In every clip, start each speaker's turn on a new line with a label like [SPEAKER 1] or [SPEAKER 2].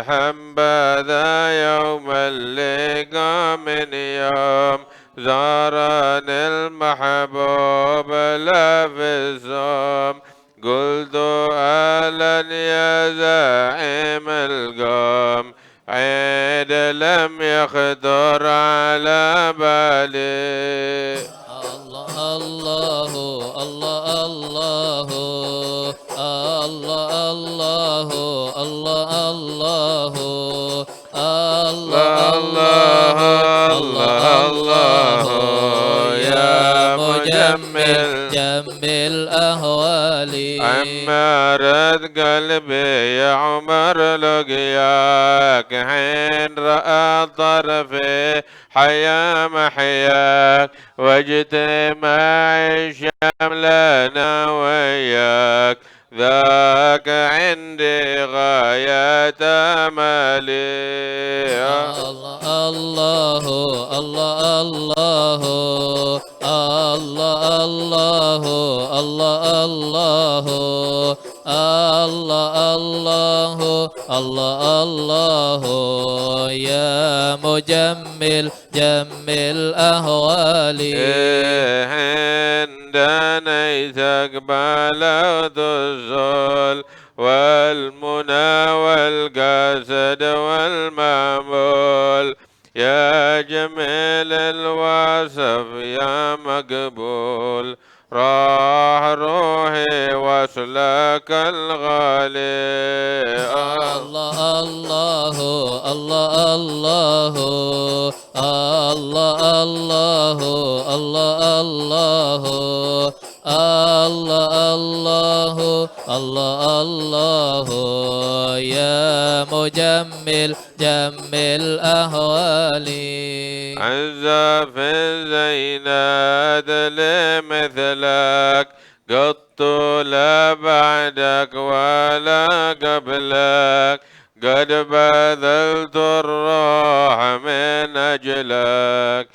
[SPEAKER 1] حبذا يوم اللقاء من يوم زارني المحبوب لا في الصوم قلت أهلا يا زعيم القوم عيد لم يخطر على بالي
[SPEAKER 2] الله الله الله الله الله الله الله الله الله الله يا مجمل جمل أهوالي
[SPEAKER 1] عمرت قلبي يا عمر لقياك حين رأى طرفي حيا محياك واجتماع شملنا وياك ذاك عندي غاية أملي
[SPEAKER 2] الله الله الله الله الله الله الله الله الله الله يا مجمل جمل أهوالي
[SPEAKER 1] عندنيتك بلغت الذل والمنى والقصد والمعمول يا جميل الوصف يا مقبول راح روحي وصلك الغالي
[SPEAKER 2] الله الله الله الله الله الله الله الله الله الله يا مجمل جمل أهوالي
[SPEAKER 1] عز في الزينات لمثلك قط لا بعدك ولا قبلك قد بذلت الروح من أجلك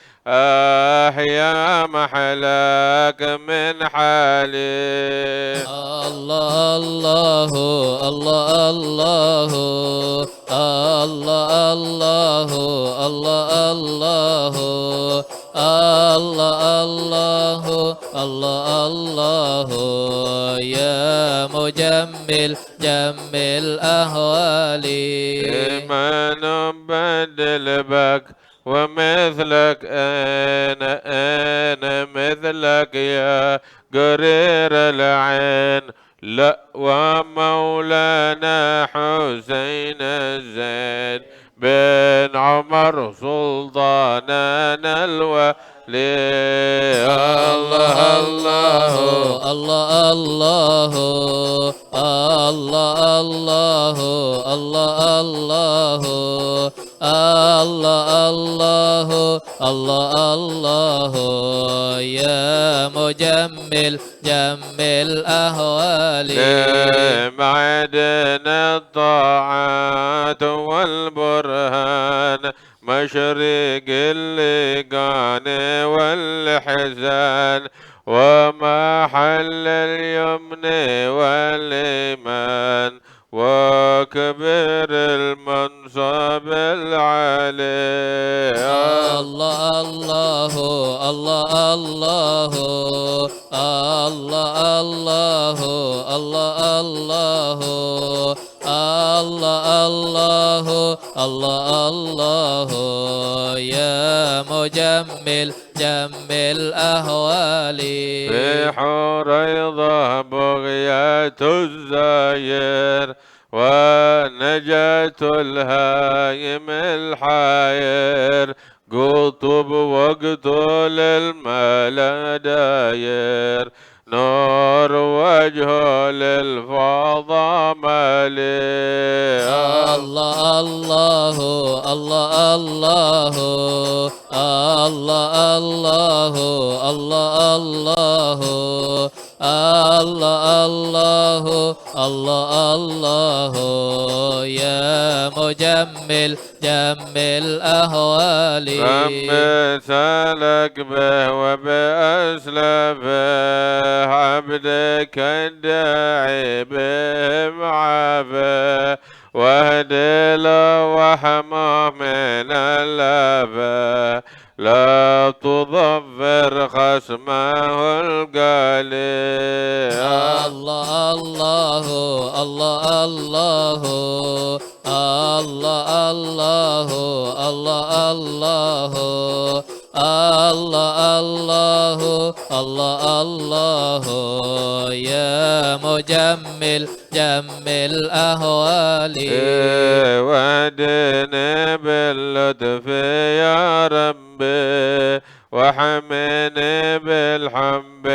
[SPEAKER 1] يا محلاك من حالي
[SPEAKER 2] الله الله الله الله الله الله الله الله الله الله يا مجمل جمل أهوالي
[SPEAKER 1] ما نبدل بك ومثلك أنا مثلك يا قرير العين لا ومولانا حسين الزين بن عمر سلطاننا الولي الله الله
[SPEAKER 2] الله الله الله الله الله الله الله الله يا مجمل جمل أهوالي
[SPEAKER 1] معدن الطاعات والبرهان مشرق اللقان والحزان ومحل اليمن والإيمان وكبر المنصب العالي
[SPEAKER 2] الله الله الله الله الله الله الله الله الله الله يا مجمل جمل أهوالي
[SPEAKER 1] في حريضة بغية الزاير ونجاة الهايم الحاير قطب وقتل الملا داير نور وجهه للفضا مالي
[SPEAKER 2] الله الله الله الله الله الله الله الله الله الله يا مجمل جمل أهوالي
[SPEAKER 1] ربي سالك به وبأسلفه عبدك الداعي بهم عافه واهدي له وحماه من اللبى لا تضفر خصمه القليل.
[SPEAKER 2] الله الله الله الله الله الله الله الله الله الله الله يا مجمل جمل أهوالي
[SPEAKER 1] واهدني باللطف يا ربي وحمني بالحب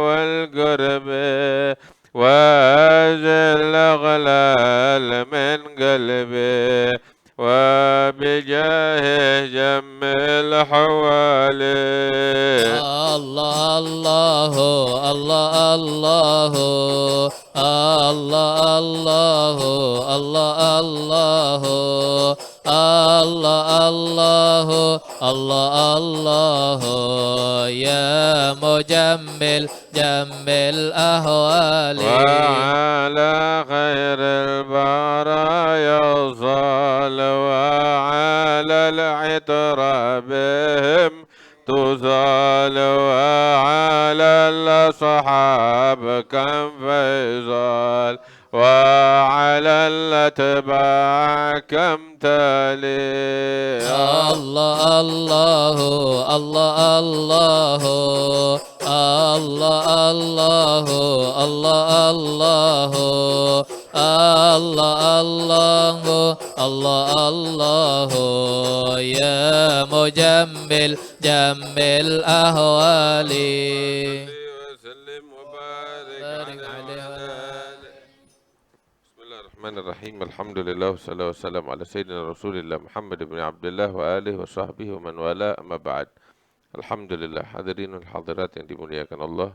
[SPEAKER 1] والقرب وازل الأغلال من قلبي وبجاه جمل حوالي.
[SPEAKER 2] الله الله الله الله الله الله الله الله الله الله الله الله يا مجمل جمل أهوالي
[SPEAKER 1] وعلى خير البرايا صل وعلى العطر بهم تزال وعلى الأصحاب كم فيصال وعلى الأتباع كم تالي.
[SPEAKER 2] الله الله الله الله الله الله الله الله الله الله الله يا مجمل جمل أهوالي
[SPEAKER 1] وسلم وبارك عليه. بسم الله الرحمن الرحيم. الحمد لله والصلاة والسلام على سيدنا رسول الله محمد بن عبد الله وآله وصحبه ومن والاه. أما بعد. Alhamdulillah, hadirin dan hadirat yang dimuliakan Allah.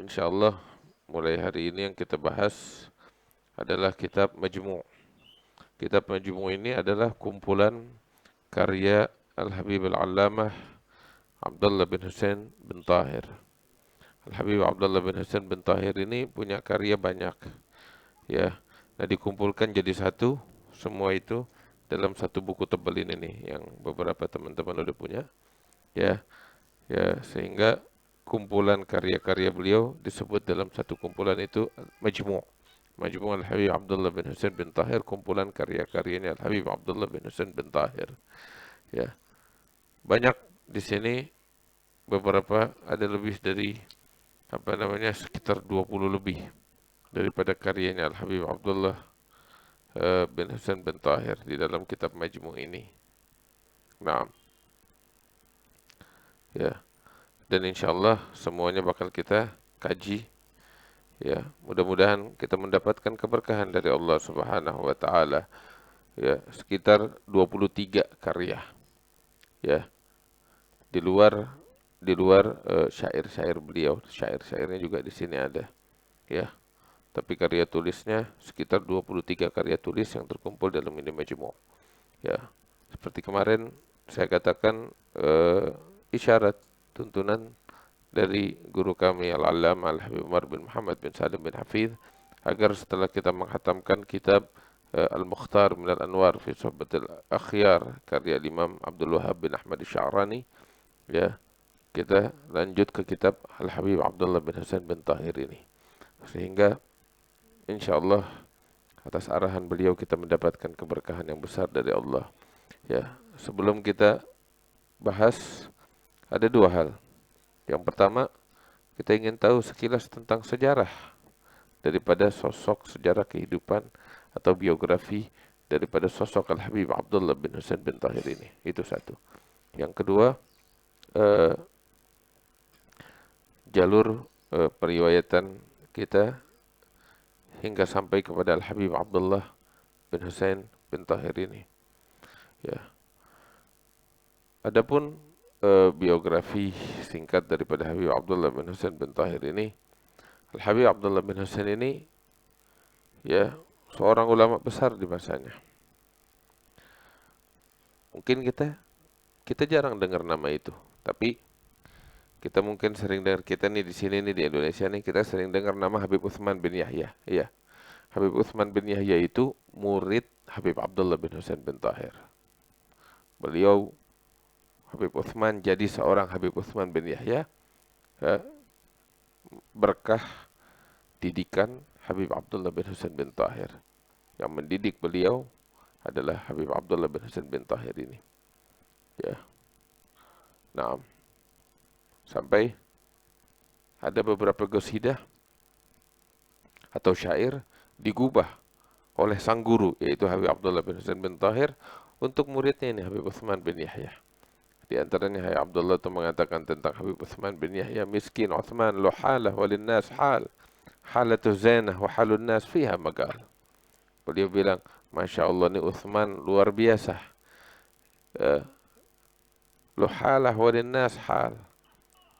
[SPEAKER 1] Insyaallah mulai hari ini yang kita bahas adalah kitab Majmu'. Kitab Majmu' ini adalah kumpulan karya Al-Habib Al-Allamah Abdullah bin Husain bin Tahir. Al-Habib Abdullah bin Husain bin Tahir ini punya karya banyak. Ya, nah dikumpulkan jadi satu semua itu dalam satu buku tebal ini nih yang beberapa teman-teman udah punya. Ya, sehingga kumpulan karya-karya beliau disebut dalam satu kumpulan itu Majmu'. Majmu' Al-Habib Abdullah bin Husain bin Tahir, kumpulan karya-karyanya Al-Habib Abdullah bin Husain bin Tahir. Ya. Banyak di sini, beberapa ada lebih dari sekitar 20 lebih daripada karyanya Al-Habib Abdullah bin Husain bin Tahir di dalam kitab Majmu' ini. Nah, ya. Dan insyaallah semuanya bakal kita kaji. Ya, mudah-mudahan kita mendapatkan keberkahan dari Allah Subhanahu wa taala. Ya, sekitar 23 karya. Ya. Di luar syair-syair beliau, syair-syairnya juga di sini ada. Ya. Tapi karya tulisnya sekitar 23 karya tulis yang terkumpul dalam ini Majmu'. Ya. Seperti kemarin saya katakan isyarat tuntunan dari guru kami Al-Allamah Al-Habib Umar bin Muhammad bin Salim bin Hafidh agar setelah kita menghatamkan kitab Al-Mukhtar min Al-Anwar fi Suhbatil Akhyar karya Imam Abdul Wahhab bin Ahmad Sya'rani, ya, kita lanjut ke kitab Al-Habib Abdullah bin Husain bin Tahir ini, sehingga insyaallah atas arahan beliau kita mendapatkan keberkahan yang besar dari Allah. Ya, sebelum kita bahas ada dua hal. Yang pertama, kita ingin tahu sekilas tentang sejarah daripada sosok, sejarah kehidupan atau biografi daripada sosok Al-Habib Abdullah bin Husain bin Tahir ini. Itu satu. Yang kedua, jalur periwayatan kita hingga sampai kepada Al-Habib Abdullah bin Husain bin Tahir ini. Ya. Adapun biografi singkat daripada Habib Abdullah bin Husain bin Tahir ini, Al-Habib Abdullah bin Husain ini, ya, seorang ulama besar di masanya. Mungkin kita jarang dengar nama itu, tapi kita mungkin sering dengar, kita nih di sini nih di Indonesia nih kita sering dengar nama Habib Utsman bin Yahya. Iya. Habib Utsman bin Yahya itu murid Habib Abdullah bin Husain bin Tahir. Beliau Habib Utsman jadi seorang Habib Utsman bin Yahya ya, berkah didikan Habib Abdullah bin Husain bin Tahir. Yang mendidik beliau adalah Habib Abdullah bin Husain bin Tahir ini. Ya. Nah, sampai ada beberapa qasidah atau syair digubah oleh sang guru yaitu Habib Abdullah bin Husain bin Tahir untuk muridnya ini Habib Utsman bin Yahya. Di antaranya Habib Abdullah itu mengatakan tentang Habib Utsman bin Yahya, miskin Utsman lo halah walin nas hal, halatu zainah wa halun nas fiha magal. Beliau bilang, Masya Allah ini Utsman luar biasa. Lo halah walin nas hal.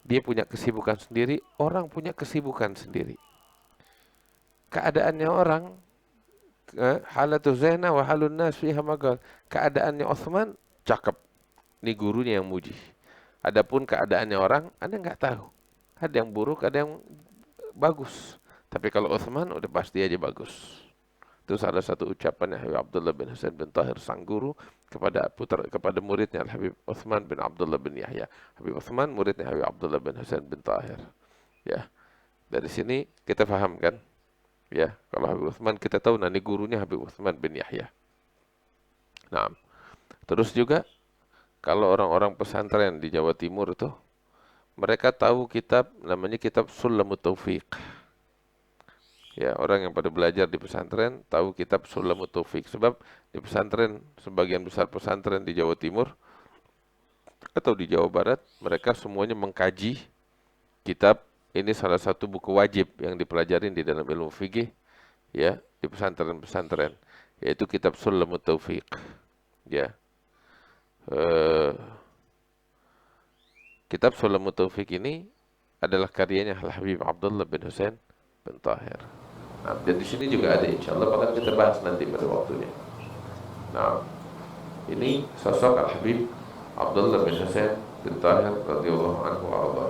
[SPEAKER 1] Dia punya kesibukan sendiri, orang punya kesibukan sendiri. Keadaannya orang halatu zainah wa halun nas fiha magal. Keadaannya Utsman cakep. Ini gurunya yang muji. Adapun keadaannya orang, Anda nggak tahu. Ada yang buruk, ada yang bagus. Tapi kalau Utsman udah pasti aja bagus. Itu salah satu ucapan Habib Abdullah bin Husain bin Tahir sang guru kepada muridnya Habib Utsman bin Abdullah bin Yahya. Habib Utsman muridnya Habib Abdullah bin Husain bin Tahir. Ya. Dari sini kita paham kan? Ya, kalau Habib Utsman kita tahu nanti gurunya Habib Utsman bin Yahya. Nah, terus juga kalau orang-orang pesantren di Jawa Timur itu mereka tahu kitab namanya kitab Sulamut Taufiq. Ya, orang yang pada belajar di pesantren tahu kitab Sulamut Taufiq. Sebab di pesantren, sebagian besar pesantren di Jawa Timur atau di Jawa Barat, mereka semuanya mengkaji kitab ini salah satu buku wajib yang dipelajarin di dalam ilmu fikih ya, di pesantren-pesantren, yaitu kitab Sulamut Taufiq. Ya. Kitab Sulamut Taufiq ini adalah karyanya Al Habib Abdullah bin Husain bin Tahir. Nah, dan di sini juga ada insya Allah bakal kita bahas nanti pada waktunya. Nah, ini sosok Al Habib Abdullah bin Husain bin Tahir radhiyallahu anhu wa arda.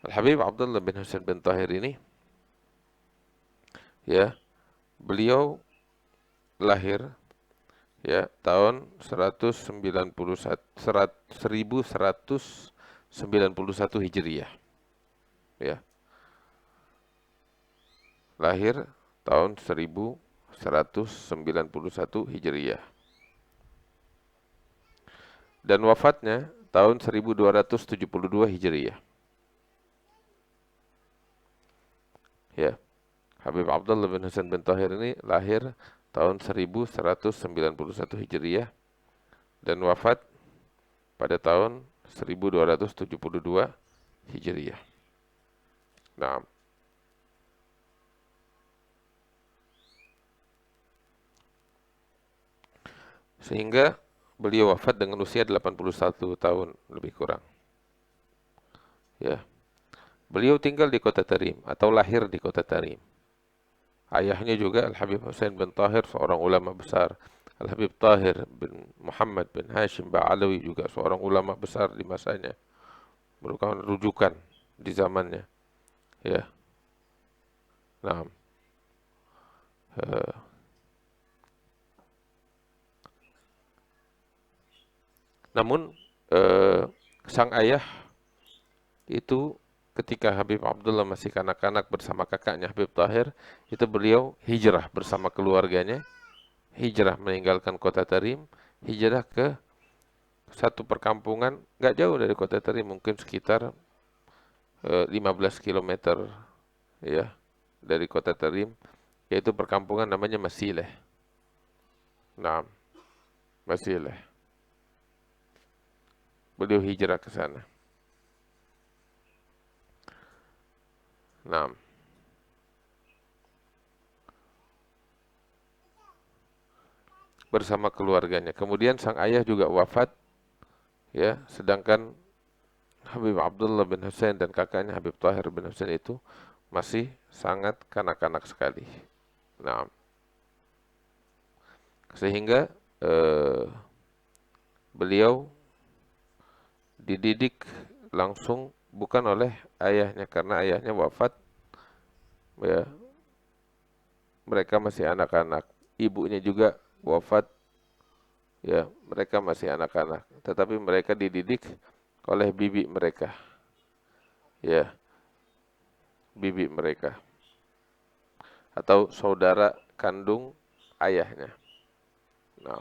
[SPEAKER 1] Al Habib Abdullah bin Husain bin Tahir ini ya, beliau lahir ya tahun 1191 Hijriah. Ya. Lahir tahun 1191 Hijriah. Dan wafatnya tahun 1272 Hijriah. Ya. Habib Abdullah bin Husain bin Tahir ini lahir tahun 1191 Hijriah dan wafat pada tahun 1272 Hijriah. Nah, sehingga beliau wafat dengan usia 81 tahun lebih kurang. Ya. Beliau tinggal di kota Tarim atau lahir di kota Tarim. Ayahnya juga Al-Habib Husain bin Tahir, seorang ulama besar. Al-Habib Tahir bin Muhammad bin Hashim Ba'alawi juga seorang ulama besar di masanya. Merupakan rujukan di zamannya. Ya. Nah. Namun sang ayah itu ketika Habib Abdullah masih kanak-kanak bersama kakaknya Habib Tahir, itu beliau hijrah bersama keluarganya, hijrah meninggalkan kota Tarim, hijrah ke satu perkampungan nggak jauh dari kota Tarim, mungkin sekitar 15 km ya dari kota Tarim, yaitu perkampungan namanya Masileh. Nah, Masileh. Beliau hijrah ke sana. Nah, bersama keluarganya. Kemudian sang ayah juga wafat, ya. Sedangkan Habib Abdullah bin Husain dan kakaknya Habib Tahir bin Husain itu masih sangat kanak-kanak sekali. Nah, sehingga beliau dididik langsung bukan oleh ayahnya karena ayahnya wafat ya mereka masih anak-anak. Ibunya juga wafat, ya, mereka masih anak-anak. Tetapi mereka dididik oleh bibi mereka, ya, bibi mereka atau saudara kandung ayahnya. Nah,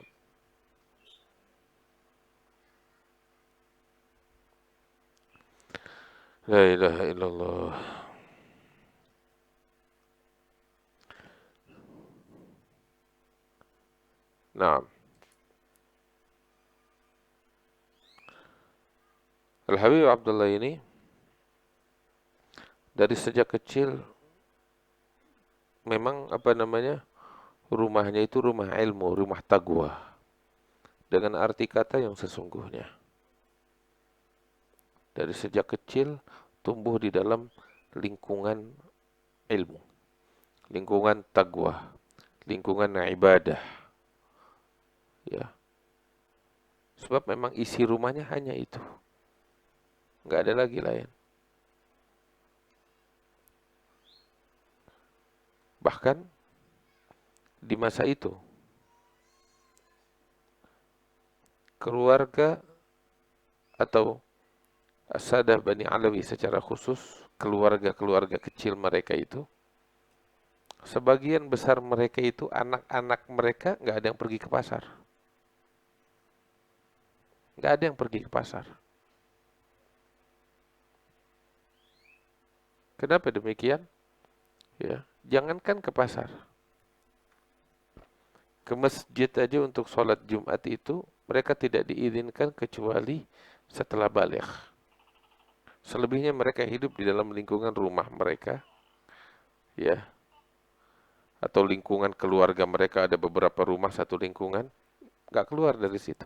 [SPEAKER 1] la ilaha illallah. Nah, Al-Habib Abdullah ini dari sejak kecil memang apa namanya, rumahnya itu rumah ilmu, rumah taqwa dengan arti kata yang sesungguhnya. Dari sejak kecil tumbuh di dalam lingkungan ilmu, lingkungan taqwa, lingkungan ibadah, ya. Sebab memang isi rumahnya hanya itu, nggak ada lagi lain. Bahkan di masa itu keluarga atau As-Sadah Bani Alawi secara khusus, keluarga-keluarga kecil mereka itu, sebagian besar mereka itu anak-anak mereka nggak ada yang pergi ke pasar. Nggak ada yang pergi ke pasar. Kenapa demikian? Ya, jangankan ke pasar, ke masjid aja untuk sholat Jumat itu mereka tidak diizinkan kecuali setelah balik. Selebihnya mereka hidup di dalam lingkungan rumah mereka, ya, atau lingkungan keluarga mereka, ada beberapa rumah satu lingkungan, nggak keluar dari situ.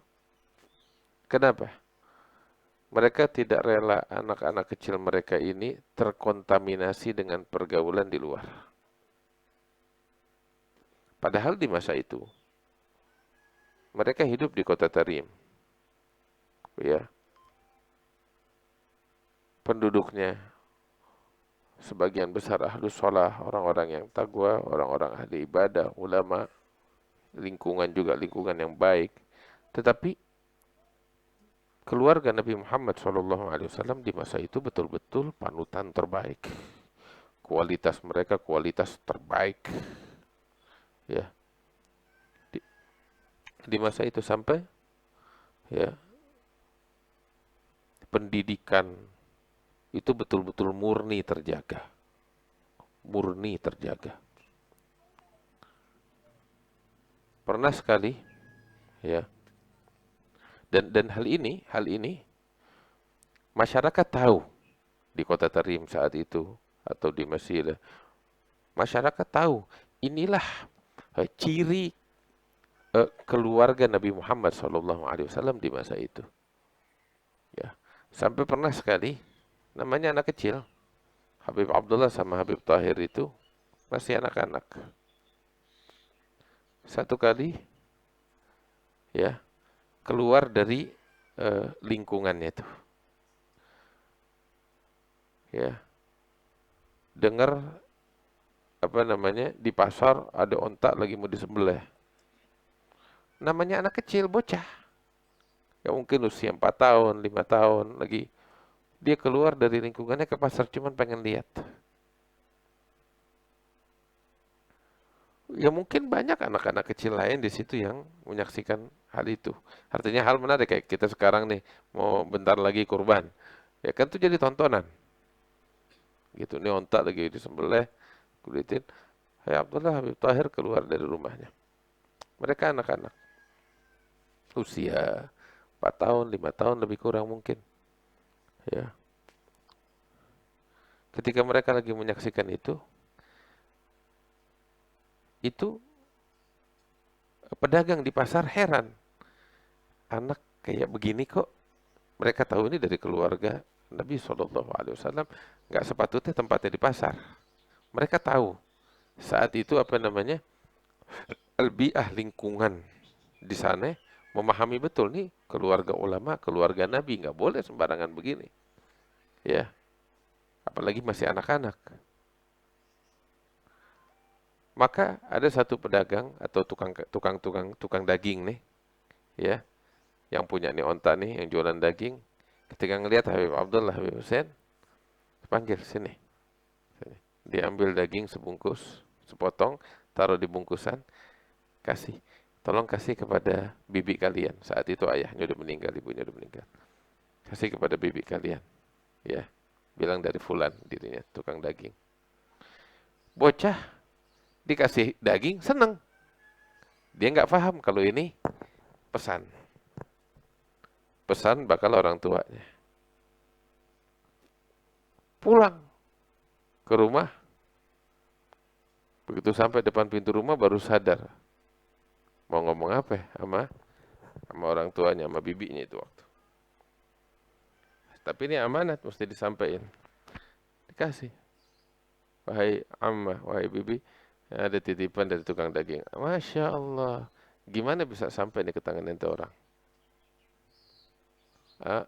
[SPEAKER 1] Kenapa? Mereka tidak rela anak-anak kecil mereka ini terkontaminasi dengan pergaulan di luar. Padahal di masa itu mereka hidup di kota Tarim, ya, penduduknya sebagian besar ahlus sholah, orang-orang yang taqwa, orang-orang ahli ibadah, ulama, lingkungan juga lingkungan yang baik. Tetapi keluarga Nabi Muhammad SAW di masa itu betul-betul panutan terbaik. Kualitas mereka kualitas terbaik, ya, di, di masa itu sampai, ya, pendidikan itu betul-betul murni terjaga, murni terjaga. Pernah sekali, ya, dan hal ini masyarakat tahu di kota Tarim saat itu atau di Mesir, masyarakat tahu inilah ciri keluarga Nabi Muhammad SAW di masa itu. Ya, sampai pernah sekali namanya anak kecil, Habib Abdullah sama Habib Tahir itu masih anak-anak. Satu kali, ya, keluar dari lingkungannya itu, ya, dengar apa namanya di pasar ada onta lagi mau disembelih. Namanya anak kecil, bocah, ya mungkin usia 4 tahun, 5 tahun lagi. Dia keluar dari lingkungannya ke pasar cuman pengen lihat. Ya mungkin banyak anak-anak kecil lain di situ yang menyaksikan hal itu. Artinya hal menarik kayak kita sekarang nih mau bentar lagi kurban. Ya kan itu jadi tontonan. Gitu nih onta lagi disembelih, kulitin. Hai Abdullah Habib Tahir keluar dari rumahnya. Mereka anak-anak usia 4 tahun, 5 tahun lebih kurang mungkin. Ya. Ketika mereka lagi menyaksikan itu pedagang di pasar heran. Anak kayak begini kok, mereka tahu ini dari keluarga Nabi SAW, nggak sepatutnya tempatnya di pasar. Mereka tahu saat itu apa namanya, albiah lingkungan di sana memahami betul nih keluarga ulama, keluarga Nabi nggak boleh sembarangan begini, ya. Apalagi masih anak-anak. Maka ada satu pedagang atau tukang daging nih, ya, yang punya nih onta nih, yang jualan daging. Ketika ngelihat Habib Hussein, panggil sini. Sini. Dia ambil daging sebungkus, sepotong, taruh di bungkusan, kasih. Tolong kasih kepada bibi kalian. Saat itu ayahnya udah meninggal, ibunya udah meninggal. Kasih kepada bibi kalian. Ya, bilang dari fulan dirinya, tukang daging. Bocah dikasih daging, seneng. Dia nggak paham kalau ini pesan. Pesan bakal orang tuanya. Pulang ke rumah, begitu sampai depan pintu rumah baru sadar. Mau ngomong apa ya sama orang tuanya, sama bibinya itu waktu. Tapi ini amanat, mesti disampaikan. Dikasih. Wahai amma, wahai bibi, ada titipan dari tukang daging. Masya Allah. Gimana bisa sampai nih ke tangan ente orang?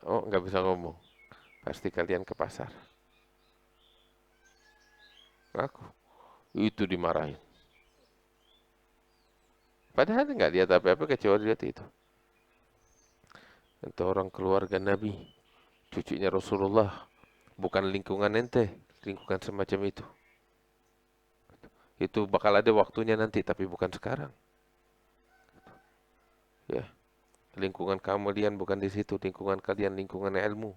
[SPEAKER 1] Oh, nggak bisa ngomong. Pasti kalian ke pasar. Aku. Itu dimarahin. Padahal nggak lihat apa-apa kecuali lihat itu. Ente orang keluarga Nabi, cucunya Rasulullah, bukan lingkungan ente, lingkungan semacam itu. Itu bakal ada waktunya nanti, tapi bukan sekarang. Ya, lingkungan kalian bukan di situ, lingkungan kalian lingkungan ilmu,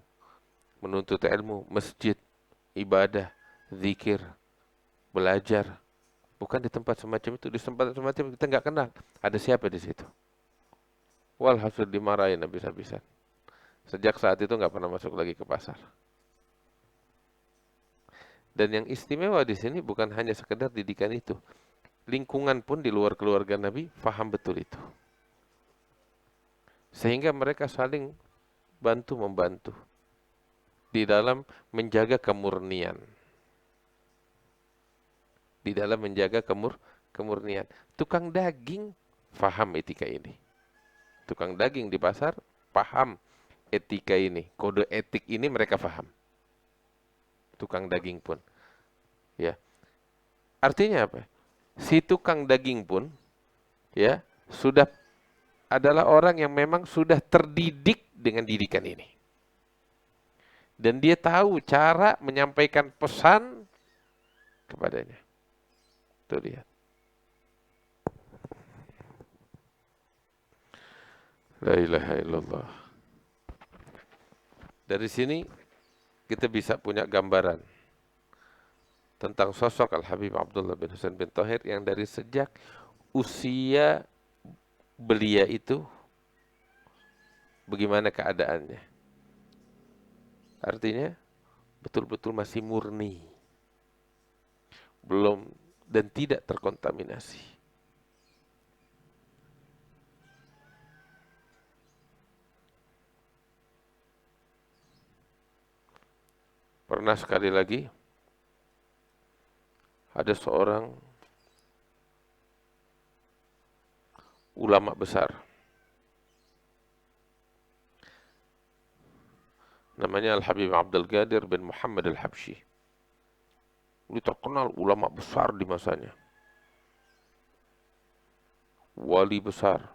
[SPEAKER 1] menuntut ilmu, masjid, ibadah, zikir, belajar. Bukan di tempat semacam itu, di tempat semacam kita nggak kenal. Ada siapa di situ? Walhasil dimarahin habis-habisan. Sejak saat itu nggak pernah masuk lagi ke pasar. Dan yang istimewa di sini bukan hanya sekedar didikan itu. Lingkungan pun di luar keluarga Nabi paham betul itu. Sehingga mereka saling bantu-membantu di dalam menjaga kemurnian. Di dalam menjaga kemurnian. Tukang daging paham etika ini. Tukang daging di pasar paham etika ini. Kode etik ini mereka paham. Tukang daging pun. Ya. Artinya apa? Si tukang daging pun ya sudah adalah orang yang memang sudah terdidik dengan didikan ini. Dan dia tahu cara menyampaikan pesan kepadanya. Tuh lihat. La ilaha illallah. Dari sini kita bisa punya gambaran tentang sosok Al-Habib Abdullah bin Husain bin Thohir yang dari sejak usia belia itu bagaimana keadaannya. Artinya betul-betul masih murni. Belum dan tidak terkontaminasi. Pernah sekali lagi ada seorang ulama besar. Namanya Al-Habib Abdul Qadir bin Muhammad Al-Habsyi. Ini terkenal ulama besar di masanya. Wali besar.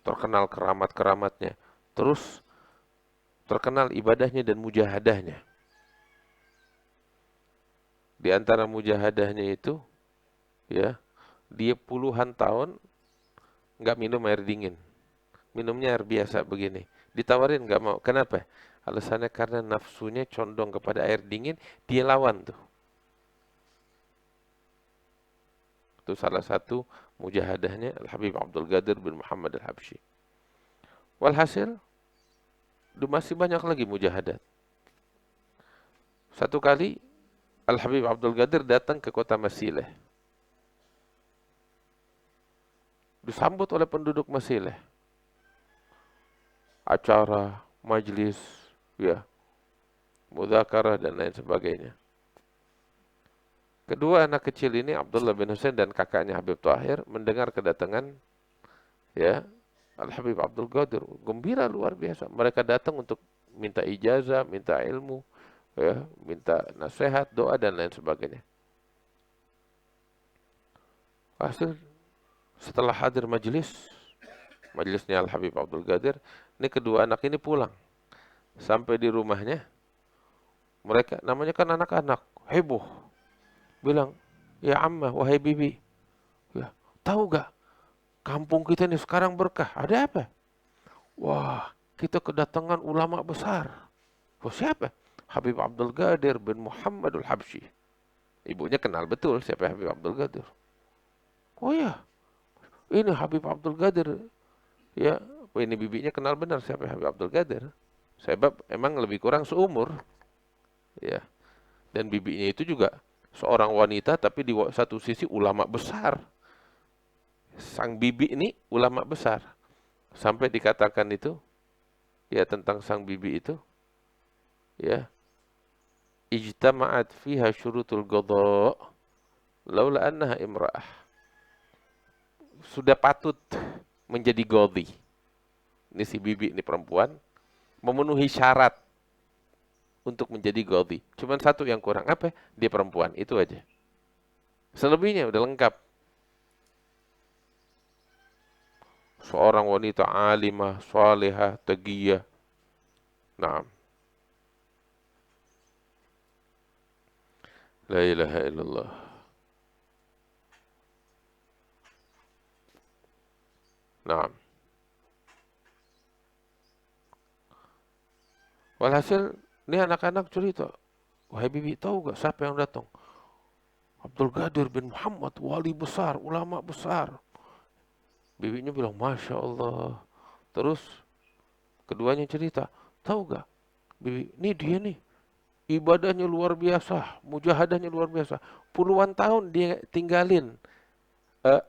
[SPEAKER 1] Terkenal keramat-keramatnya. Terus terkenal ibadahnya dan mujahadahnya. Di antara mujahadahnya itu, ya, dia puluhan tahun nggak minum air dingin. Minumnya air biasa begini. Ditawarin nggak mau. Kenapa? Alasannya karena nafsunya condong kepada air dingin, dia lawan tuh. Itu salah satu mujahadahnya Al-Habib Abdul Qadir bin Muhammad Al-Habsyi. Walhasil, masih banyak lagi mujahadat. Satu kali, Al-Habib Abdul Qadir datang ke kota Masileh. Disambut oleh penduduk Masileh. Acara, majlis, ya, mudzakarah dan lain sebagainya. Kedua anak kecil ini, Abdullah bin Husain dan kakaknya Habib Thohir, mendengar kedatangan ya Al-Habib Abdul Qadir. Gembira luar biasa. Mereka datang untuk minta ijazah, minta ilmu, ya, minta nasihat, doa dan lain sebagainya. Hasil setelah hadir majelisnya Al Habib Abdul Qadir, ini kedua anak ini pulang. Sampai di rumahnya, mereka namanya kan anak-anak, heboh. Bilang, "Ya Ammah, wahai bibi, ya, tahu gak kampung kita ini sekarang berkah. Ada apa?" "Wah, kita kedatangan ulama besar." "Oh, siapa?" "Habib Abdul Qadir bin Muhammadul Habsyi." Ibunya kenal betul siapa Habib Abdul Qadir. "Oh ya, ini Habib Abdul Qadir." Ya, ini bibinya kenal benar siapa Habib Abdul Qadir. Sebab emang lebih kurang seumur. Ya, dan bibinya itu juga seorang wanita tapi di satu sisi ulama besar. Sang bibi ini ulama besar. Sampai dikatakan itu, ya tentang sang bibi itu, ya, ijtama'at fiha syurutul qadha laula annaha imra'ah. Sudah patut menjadi qadhi. Ini si bibi ini perempuan memenuhi syarat untuk menjadi qadhi. Cuman satu yang kurang apa? Dia perempuan, itu aja. Selebihnya udah lengkap. Seorang wanita alimah, salihah, taqiyah. Naam. La ilaha illallah. Naam. Walhasil, ini anak-anak cerita. "Wahai bibi, tahu gak siapa yang datang?" "Abdul Qadir bin Muhammad, wali besar, ulama besar." Bibinya bilang, "Masya Allah." Terus keduanya cerita, "Tahu gak, bibi, ini dia nih, ibadahnya luar biasa, mujahadahnya luar biasa. Puluhan tahun dia tinggalin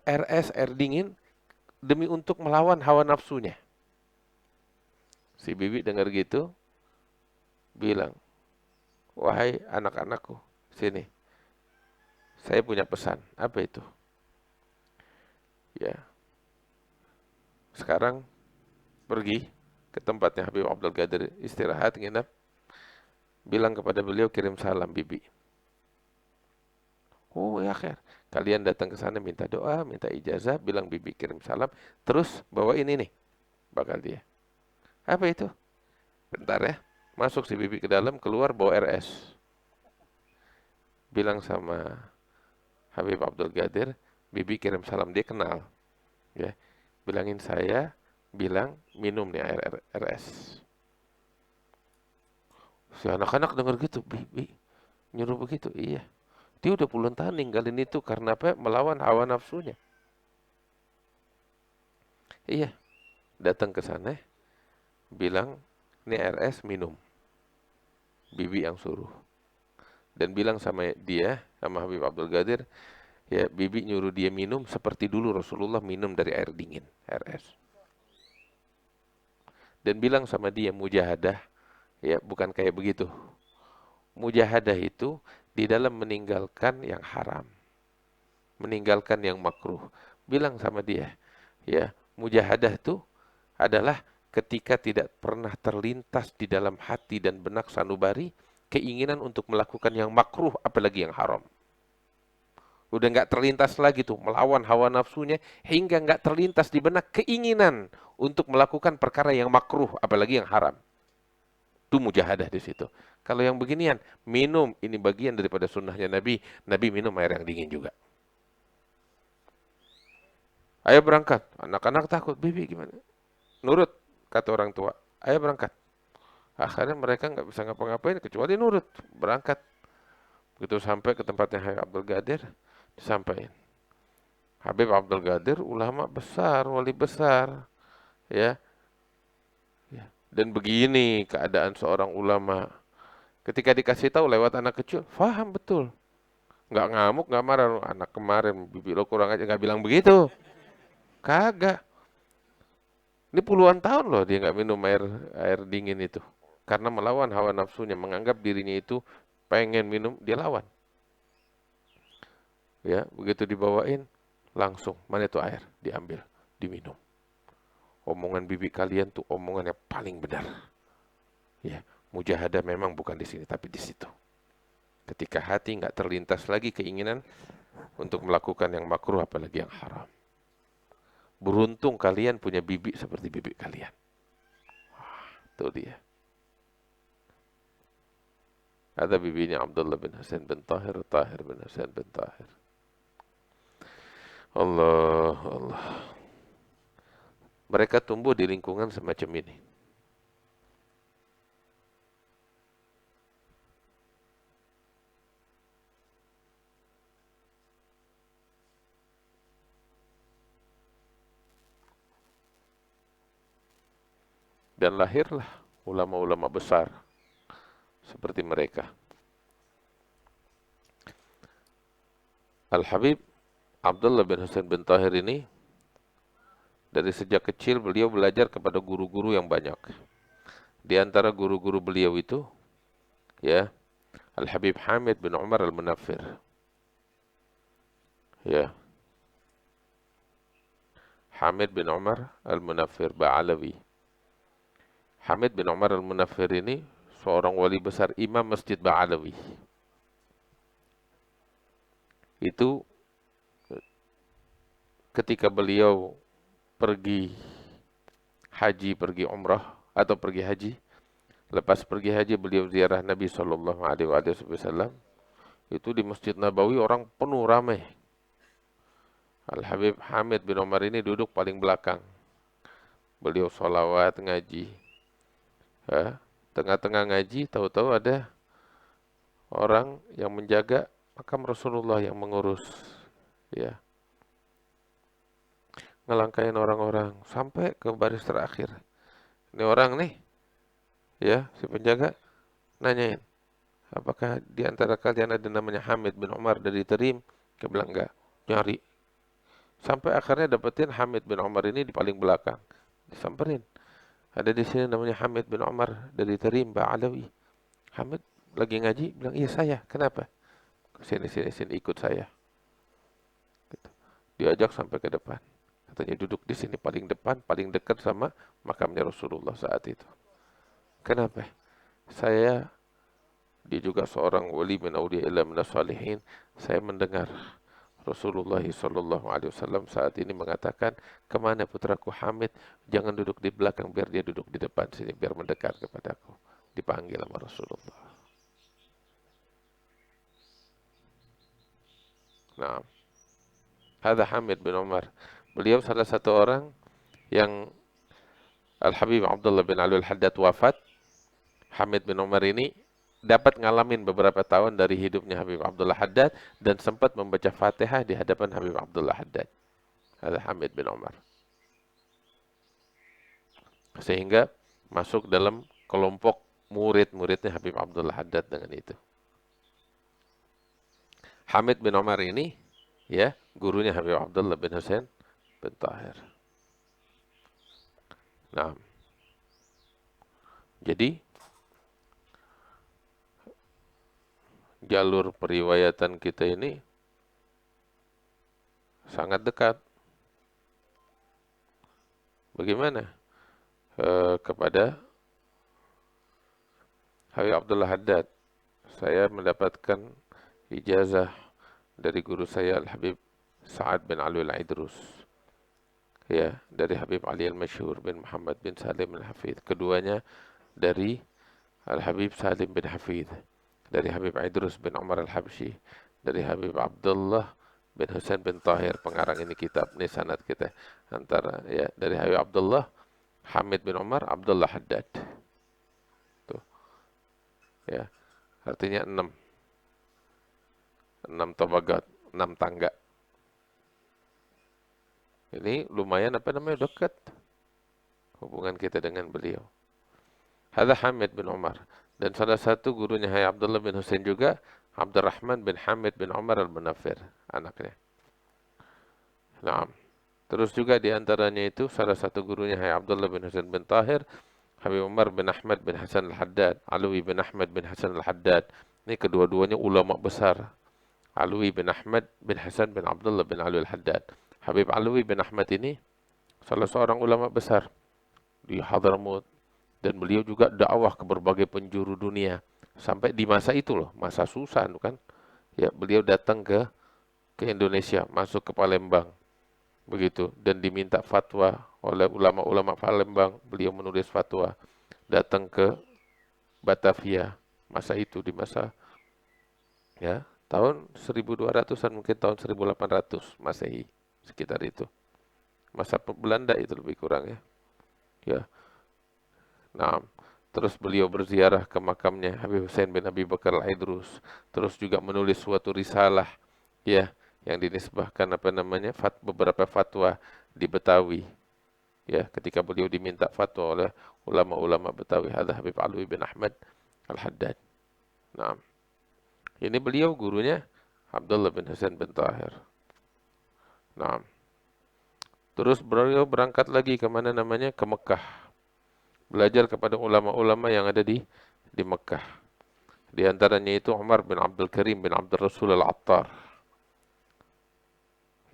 [SPEAKER 1] RS, air dingin, demi untuk melawan hawa nafsunya." Si bibi dengar gitu, bilang, "Wahai anak-anakku, sini. Saya punya pesan." "Apa itu?" "Ya, sekarang pergi ke tempatnya Habib Abdul Qadir, istirahat, nginap. Bilang kepada beliau, kirim salam bibi." "Oh ya khair. Kalian datang ke sana minta doa, minta ijazah, bilang bibi kirim salam. Terus bawa ini nih, bakal dia." "Apa itu?" "Bentar ya." Masuk si bibi ke dalam, keluar bawa RS. Bilang sama Habib Abdul Qadir, bibi kirim salam, dia kenal. Ya, bilangin saya, bilang minum nih air RS. Si anak-anak dengar gitu, bibi nyuruh begitu, iya. Dia udah puluhan tahun ninggalin itu karena apa? Melawan hawa nafsunya. Iya, datang ke sana, bilang, ini RS minum. Bibi yang suruh. Dan bilang sama dia, sama Habib Abdul Qadir, ya bibi nyuruh dia minum seperti dulu Rasulullah minum dari air dingin, RS. Dan bilang sama dia, mujahadah, ya bukan kayak begitu. Mujahadah itu di dalam meninggalkan yang haram, meninggalkan yang makruh. Bilang sama dia, ya mujahadah itu adalah ketika tidak pernah terlintas di dalam hati dan benak sanubari keinginan untuk melakukan yang makruh, apalagi yang haram. Udah nggak terlintas lagi tuh melawan hawa nafsunya, hingga nggak terlintas di benak keinginan untuk melakukan perkara yang makruh, apalagi yang haram. Itu mujahadah di situ. Kalau yang beginian, minum, ini bagian daripada sunnahnya Nabi. Nabi minum air yang dingin juga. "Ayo berangkat." Anak-anak takut, "Bibi gimana?" Nurut, kata orang tua. "Ayo berangkat." Akhirnya mereka nggak bisa ngapa-ngapain kecuali nurut, berangkat. Begitu sampai ke tempatnya Habib Abdul Qadir, disampaikan. Habib Abdul Qadir ulama besar, wali besar, ya. Dan begini keadaan seorang ulama. Ketika dikasih tahu lewat anak kecil, faham betul. Nggak ngamuk, nggak marah. "Anak kemarin, bibi lo kurang aja." Nggak bilang begitu. Kagak. Ini puluhan tahun loh dia nggak minum air dingin itu. Karena melawan hawa nafsunya, menganggap dirinya itu pengen minum, dia lawan. Ya, begitu dibawain, langsung, mana itu air? Diambil, diminum. Omongan bibi kalian tuh omongan yang paling benar. Ya, mujahadah memang bukan di sini, tapi di situ. Ketika hati nggak terlintas lagi keinginan untuk melakukan yang makruh apalagi yang haram. Beruntung kalian punya bibi seperti bibi kalian. Itu dia. Ada bibinya Abdullah bin Husain bin Tahir, Tahir bin Husain bin Tahir. Allah, Allah. Mereka tumbuh di lingkungan semacam ini. Dan lahirlah ulama-ulama besar seperti mereka. Al-Habib Abdullah bin Husain bin Tahir ini dari sejak kecil beliau belajar kepada guru-guru yang banyak. Di antara guru-guru beliau itu, ya, Al-Habib Hamid bin Umar Al-Munaffir. Ya, Hamid bin Umar Al-Munaffir Ba'alawi. Hamid bin Umar Al-Munaffir ini seorang wali besar imam Masjid Ba'alawi. Itu ketika beliau pergi haji, pergi umrah atau pergi haji, lepas pergi haji beliau ziarah Nabi Shallallahu Alaihi Wasallam. Itu di Masjid Nabawi orang penuh ramai. Al-Habib Hamid bin Umar ini duduk paling belakang. Beliau sholawat, ngaji. Ya, tengah-tengah ngaji, tahu-tahu ada orang yang menjaga makam Rasulullah yang mengurus. Ya, ngelangkain orang-orang sampai ke baris terakhir. Ini orang nih, ya, si penjaga nanyain, apakah di antara kalian ada namanya Hamid bin Umar dari Tarim? Dia bilang enggak, nyari. Sampai akhirnya dapetin Hamid bin Umar ini di paling belakang. Disamperin. Ada di sini namanya Hamid bin Umar dari Tarim, Ba'alawi. Hamid lagi ngaji, bilang, iya saya. Kenapa? Sini, ikut saya. Gitu. Diajak sampai ke depan. Katanya duduk di sini paling depan, paling dekat sama makamnya Rasulullah saat itu. Kenapa? Dia juga seorang wali min awliyaillah minas salihin. Saya mendengar Rasulullah SAW saat ini mengatakan, kemana putraku Hamid? Jangan duduk di belakang, biar dia duduk di depan sini, biar mendekat kepadaku. Dipanggil sama Rasulullah. Nah, ada Hamid bin Umar. Beliau salah satu orang yang Al-Habib Abdullah bin Ali Al-Haddad wafat. Hamid bin Umar ini dapat ngalamin beberapa tahun dari hidupnya Habib Abdullah Haddad dan sempat membaca Fatihah di hadapan Habib Abdullah Haddad. Ada Hamid bin Umar. Sehingga masuk dalam kelompok murid-muridnya Habib Abdullah Haddad dengan itu. Hamid bin Umar ini, ya, gurunya Habib Abdullah bin Husain bin Tahir. Nah, jadi jalur periwayatan kita ini sangat dekat. Bagaimana? Kepada Habib Abdullah Haddad, saya mendapatkan ijazah dari guru saya Al-Habib Sa'ad bin Ali Al-Idrus. Ya, dari Habib Ali Al-Masyhur bin Muhammad bin Salim Al-Hafidh. Keduanya dari Al-Habib Salim bin Hafidh. Dari Habib Idrus bin Umar Al-Habsyi. Dari Habib Abdullah bin Husain bin Tahir, pengarang ini kitab, ini sanad kita. Antara, ya, dari Habib Abdullah, Hamid bin Umar, Abdullah Haddad. Tuh. Ya, artinya 6. 6 tabagat, 6 tangga. Ini lumayan dekat hubungan kita dengan beliau. Hadza Hamid bin Umar. Dan salah satu gurunya Hayy Abdullah bin Husain juga Abdurrahman bin Hamid bin Umar Al-Munaffir, anaknya. Nah, terus juga di antaranya itu salah satu gurunya Hayy Abdullah bin Husain bin Tahir, Habib Umar bin Ahmad bin Hasan Al-Haddad, Alwi bin Ahmad bin Hasan Al-Haddad. Ini kedua-duanya ulama besar. Alwi bin Ahmad bin Hasan bin Abdullah bin Ali Al-Haddad. Habib Alwi bin Ahmad ini salah seorang ulama besar di Hadramaut. Dan beliau juga dakwah ke berbagai penjuru dunia. Sampai di masa itu loh, masa susah kan. Ya, beliau datang ke ke Indonesia, masuk ke Palembang, begitu, dan diminta fatwa oleh ulama-ulama Palembang. Beliau menulis fatwa, datang ke Batavia masa itu, di masa ya tahun 1200-an, mungkin tahun 1800 Masehi, sekitar itu. Masa Belanda itu lebih kurang ya. Ya. Nah, terus beliau berziarah ke makamnya Habib Hussein bin Abi Bakar Al-Idrus. Terus juga menulis suatu risalah ya yang dinisbahkan beberapa fatwa di Betawi. Ya, ketika beliau diminta fatwa oleh ulama-ulama Betawi, ada Habib Alwi bin Ahmad Al-Haddad. Nah, ini beliau gurunya Abdullah bin Husain bin Tahir. Nah, terus beliau berangkat lagi ke mana namanya? Ke Mekah. Belajar kepada ulama-ulama yang ada di Mekah. Di antaranya itu Umar bin Abdul Karim bin Abdul Rasul Al-Attar.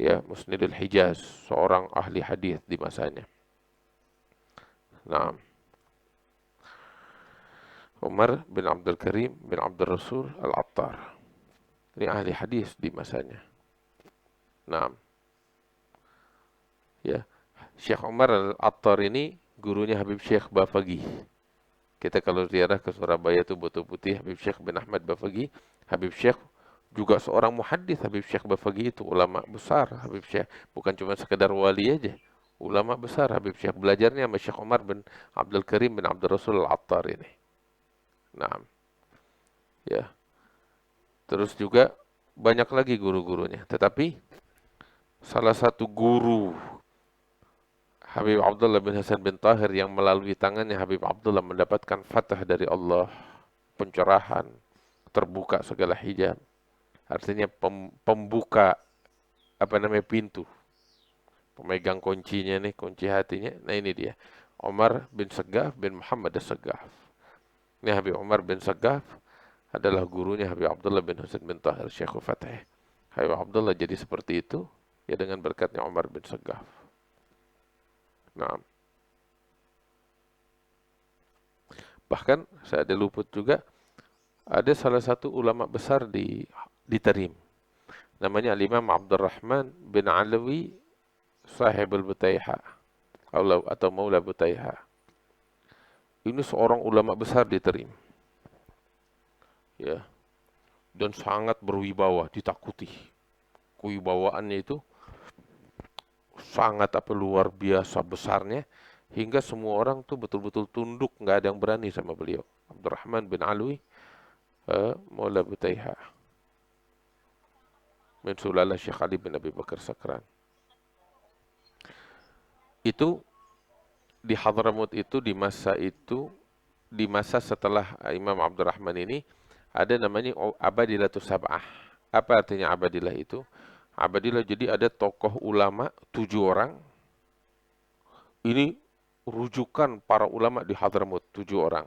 [SPEAKER 1] Ya, Musnidul Hijaz, seorang ahli hadis di masanya. Nah, Umar bin Abdul Karim bin Abdul Rasul Al-Attar. Ini ahli hadis di masanya. Nah, ya, Syekh Umar Al-Attar ini gurunya Habib Syekh Bafagi. Kita kalau ziarah ke Surabaya itu Batu Putih, Habib Syekh bin Ahmad Bafagi. Habib Syekh juga seorang muhaddis. Habib Syekh Bafagi itu ulama besar. Habib Syekh bukan cuma sekedar wali aja, ulama besar. Habib Syekh belajarnya sama Syekh Umar bin Abdul Karim bin Abdul Rasul Al-Attar ini. Nah, ya. Terus juga banyak lagi guru-gurunya. Tetapi salah satu guru Habib Abdullah bin Hasan bin Tahir yang melalui tangannya Habib Abdullah mendapatkan fatah dari Allah, pencerahan, terbuka segala hijab. Artinya pembuka pintu, pemegang kuncinya nih, kunci hatinya. Nah ini dia, Umar bin Saggaf bin Muhammad As-Saggaf. Ini Habib Umar bin Saggaf adalah gurunya Habib Abdullah bin Husain bin Tahir Syekhul Fatih. Habib Abdullah jadi seperti itu ya dengan berkatnya Umar bin Saggaf. Nah, bahkan saya ada luput juga, ada salah satu ulama besar di Tarim. Namanya Al-Imam Abdurrahman bin Alawi Sahibul Butaiha atau Maula Butaiha. Ini seorang ulama besar di Tarim. Ya, dan sangat berwibawa, ditakuti. Kewibawaannya itu sangat luar biasa besarnya hingga semua orang tuh betul-betul tunduk, nggak ada yang berani sama beliau. Abdurrahman bin Alwi Maula Butaiha min Sulalah Syekh Ali bin Abi Bakar Sakran. Itu di Hadramut itu, di masa setelah Imam Abdurrahman ini ada namanya Abadilatus Sab'ah. Apa artinya Abadilah itu? Abadilah jadi ada tokoh ulama 7 orang. Ini rujukan para ulama di Hadramut 7 orang.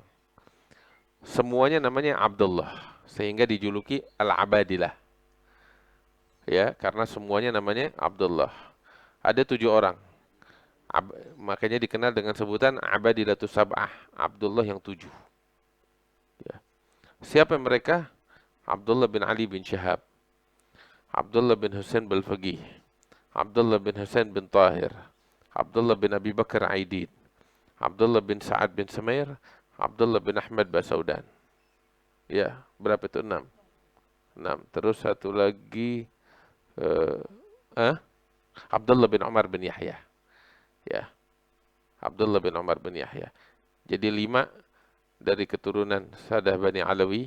[SPEAKER 1] Semuanya namanya Abdullah sehingga dijuluki Al-Abadilah. Ya, karena semuanya namanya Abdullah. Ada 7 orang. Makanya dikenal dengan sebutan Abadilatus Sab'ah, Abdullah yang 7. Ya. Siapa mereka? Abdullah bin Ali bin Syahab, Abdullah bin Husain bin Faqih, Abdullah bin Husain bin Tahir, Abdullah bin Abi Bakar Aidid, Abdullah bin Sa'ad bin Samair, Abdullah bin Ahmad Basaudan. Ya, berapa itu? 6. 6. Terus satu lagi eh, Abdullah bin Umar bin Yahya. Ya, Abdullah bin Umar bin Yahya. Jadi 5 dari keturunan Sadah Bani Alawi,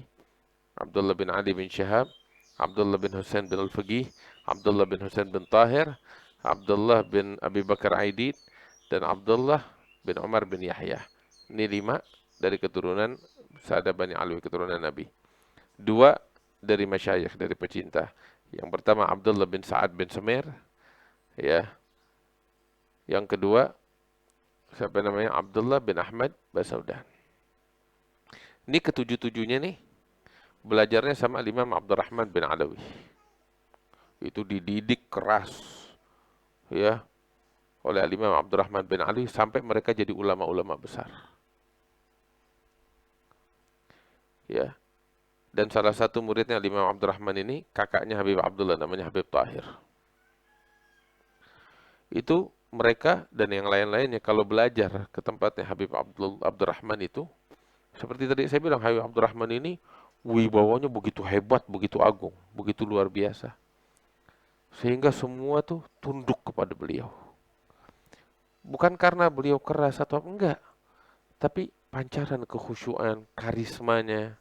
[SPEAKER 1] Abdullah bin Ali bin Syahab, Abdullah bin Husain bin Al-Faqih, Abdullah bin Husain bin Tahir, Abdullah bin Abi Bakar Aidid, dan Abdullah bin Umar bin Yahya. Ini 5 dari keturunan Sadah Bani Alawi, keturunan Nabi. 2 dari masyayikh, dari pecinta. Yang pertama Abdullah bin Sa'ad bin Samair, ya. Yang kedua siapa namanya? Abdullah bin Ahmad Basaudan. Ini ketujuh-tujuhnya nih belajarnya sama Imam Abdurrahman bin Alawi. Itu dididik keras ya oleh Imam Abdurrahman bin Alawi sampai mereka jadi ulama-ulama besar. Ya. Dan salah satu muridnya Imam Abdurrahman ini, kakaknya Habib Abdullah, namanya Habib Tahir. Itu mereka dan yang lain-lainnya kalau belajar ke tempatnya Habib Abdurrahman itu, seperti tadi saya bilang, Habib Abdurrahman ini wibawanya begitu hebat, begitu agung, begitu luar biasa. Sehingga semua tuh tunduk kepada beliau. Bukan karena beliau keras atau enggak, tapi pancaran kekhusyuan, karismanya,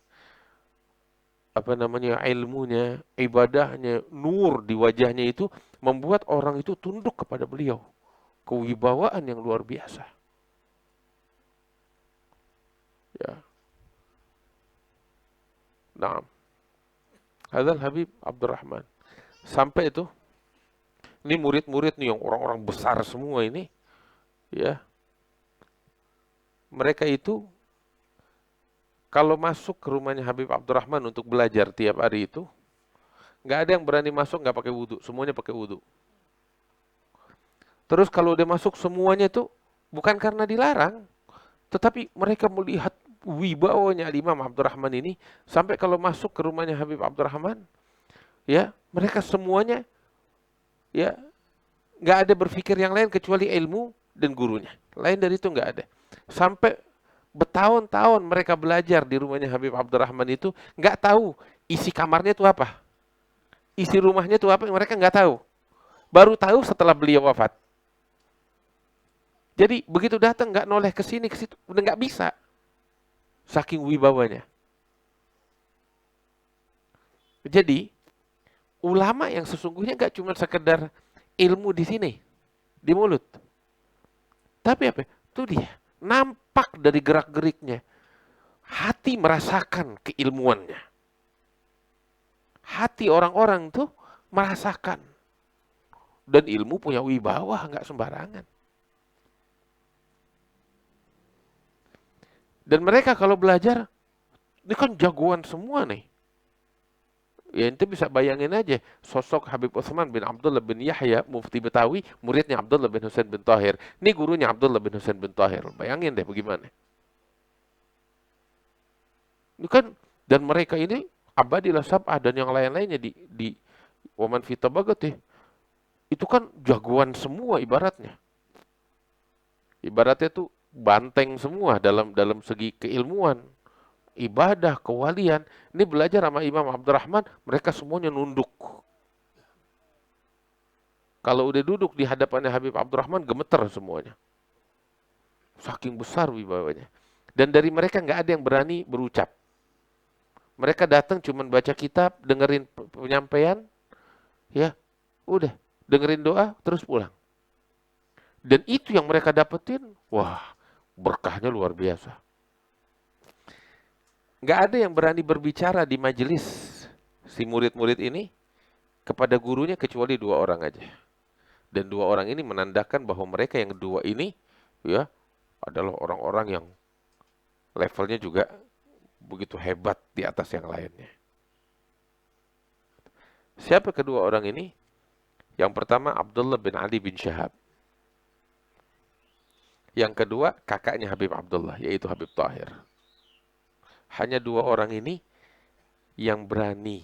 [SPEAKER 1] apa namanya, ilmunya, ibadahnya, nur di wajahnya itu membuat orang itu tunduk kepada beliau. Kewibawaan yang luar biasa. Ya. Nah, Hadzal Habib Abdurrahman. Sampai itu, ini murid-murid nih yang orang-orang besar semua ini, ya. Mereka itu kalau masuk ke rumahnya Habib Abdurrahman untuk belajar tiap hari itu, nggak ada yang berani masuk nggak pakai wudhu, semuanya pakai wudhu. Terus kalau udah masuk semuanya itu bukan karena dilarang, tetapi mereka melihat wibawanya Imam Abdurrahman ini sampai kalau masuk ke rumahnya Habib Abdurrahman, ya mereka semuanya ya nggak ada berpikir yang lain kecuali ilmu dan gurunya. Lain dari itu nggak ada. Sampai bertahun-tahun mereka belajar di rumahnya Habib Abdurrahman itu nggak tahu isi kamarnya itu apa, isi rumahnya itu apa, mereka nggak tahu. Baru tahu setelah beliau wafat. Jadi begitu datang nggak noleh ke sini ke situ, udah nggak bisa. Saking wibawanya. Jadi ulama yang sesungguhnya nggak cuma sekedar ilmu di sini, di mulut. Tapi apa? Itu dia. Nampak dari gerak-geriknya. Hati merasakan keilmuannya. Hati orang-orang tuh merasakan. Dan ilmu punya wibawa, nggak sembarangan. Dan mereka kalau belajar, ini kan jagoan semua nih. Ya ente bisa bayangin aja, sosok Habib Utsman bin Abdullah bin Yahya, mufti Betawi, muridnya Abdullah bin Husain bin Tahir. Ini gurunya Abdullah bin Husain bin Tahir. Bayangin deh bagaimana. Ini kan, dan mereka ini, Abadilah Sab'ah dan yang lain-lainnya di Waman Fita Bagat ya. Itu kan jagoan semua ibaratnya. Ibaratnya tuh banteng semua dalam segi keilmuan, ibadah, kewalian. Ini belajar sama Imam Abdurrahman, mereka semuanya nunduk. Kalau udah duduk di hadapannya Habib Abdurrahman, gemeter semuanya. Saking besar wibawanya. Dan dari mereka nggak ada yang berani berucap. Mereka datang cuma baca kitab, dengerin penyampaian, ya udah, dengerin doa, terus pulang. Dan itu yang mereka dapetin, wah berkahnya luar biasa. Nggak ada yang berani berbicara di majelis si murid-murid ini kepada gurunya kecuali 2 orang aja. Dan 2 orang ini menandakan bahwa mereka yang kedua ini ya adalah orang-orang yang levelnya juga begitu hebat di atas yang lainnya. Siapa kedua orang ini? Yang pertama Abdullah bin Ali bin Syahab. Yang kedua kakaknya Habib Abdullah, yaitu Habib Tahir. Hanya 2 orang ini yang berani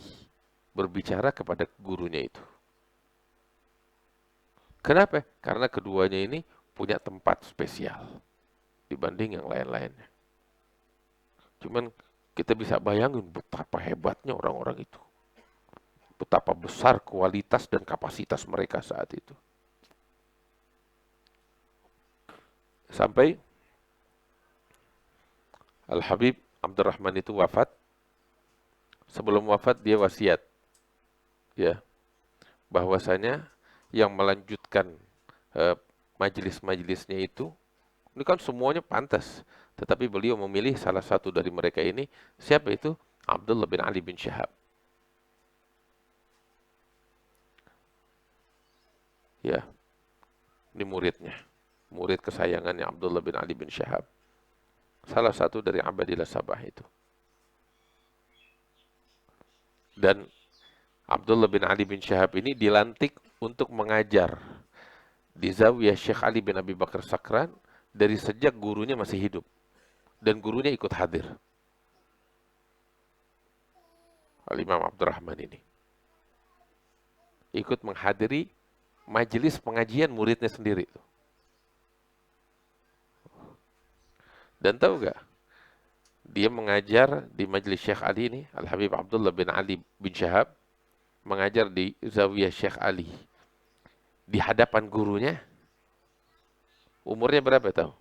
[SPEAKER 1] berbicara kepada gurunya itu. Kenapa? Karena keduanya ini punya tempat spesial dibanding yang lain-lainnya. Cuman kita bisa bayangin betapa hebatnya orang-orang itu. Betapa besar kualitas dan kapasitas mereka saat itu. Sampai Al-Habib Abdurrahman itu wafat. Sebelum wafat dia wasiat, ya, bahwasanya yang melanjutkan majelis-majelisnya itu, ini kan semuanya pantas, tetapi beliau memilih salah satu dari mereka ini. Siapa itu? Abdullah bin Ali bin Syahab. Ya, ini muridnya, murid kesayangannya Abdullah bin Ali bin Syahab. Salah satu dari Abadilah Sab'ah itu. Dan Abdullah bin Ali bin Syahab ini dilantik untuk mengajar di Zawiyah Syekh Ali bin Abi Bakar Sakran dari sejak gurunya masih hidup. Dan gurunya ikut hadir. Al-Imam Abdurrahman ini. Ikut menghadiri majelis pengajian muridnya sendiri. Dan tahu gak, dia mengajar di majelis Syekh Ali ini, Al-Habib Abdullah bin Ali bin Syahab, mengajar di Zawiyah Syekh Ali. Di hadapan gurunya, umurnya berapa tahu?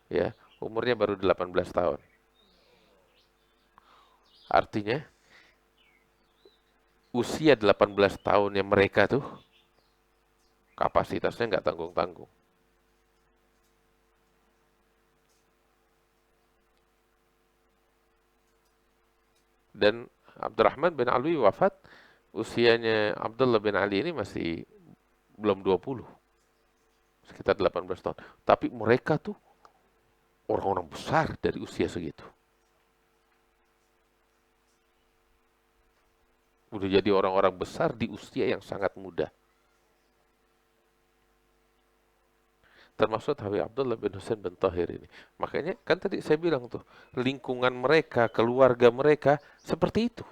[SPEAKER 1] Ya, umurnya baru 18 tahun. Artinya, usia 18 tahunnya mereka tuh, kapasitasnya nggak tanggung-tanggung. Dan Abdurrahman bin Alwi wafat, usianya Abdullah bin Ali ini masih belum 20, sekitar 18 tahun. Tapi mereka tuh orang-orang besar dari usia segitu. Udah jadi orang-orang besar di usia yang sangat muda. Termasuk Habib Abdullah bin Husain bin Tahir ini. Makanya kan tadi saya bilang tuh, lingkungan mereka, keluarga mereka seperti itu.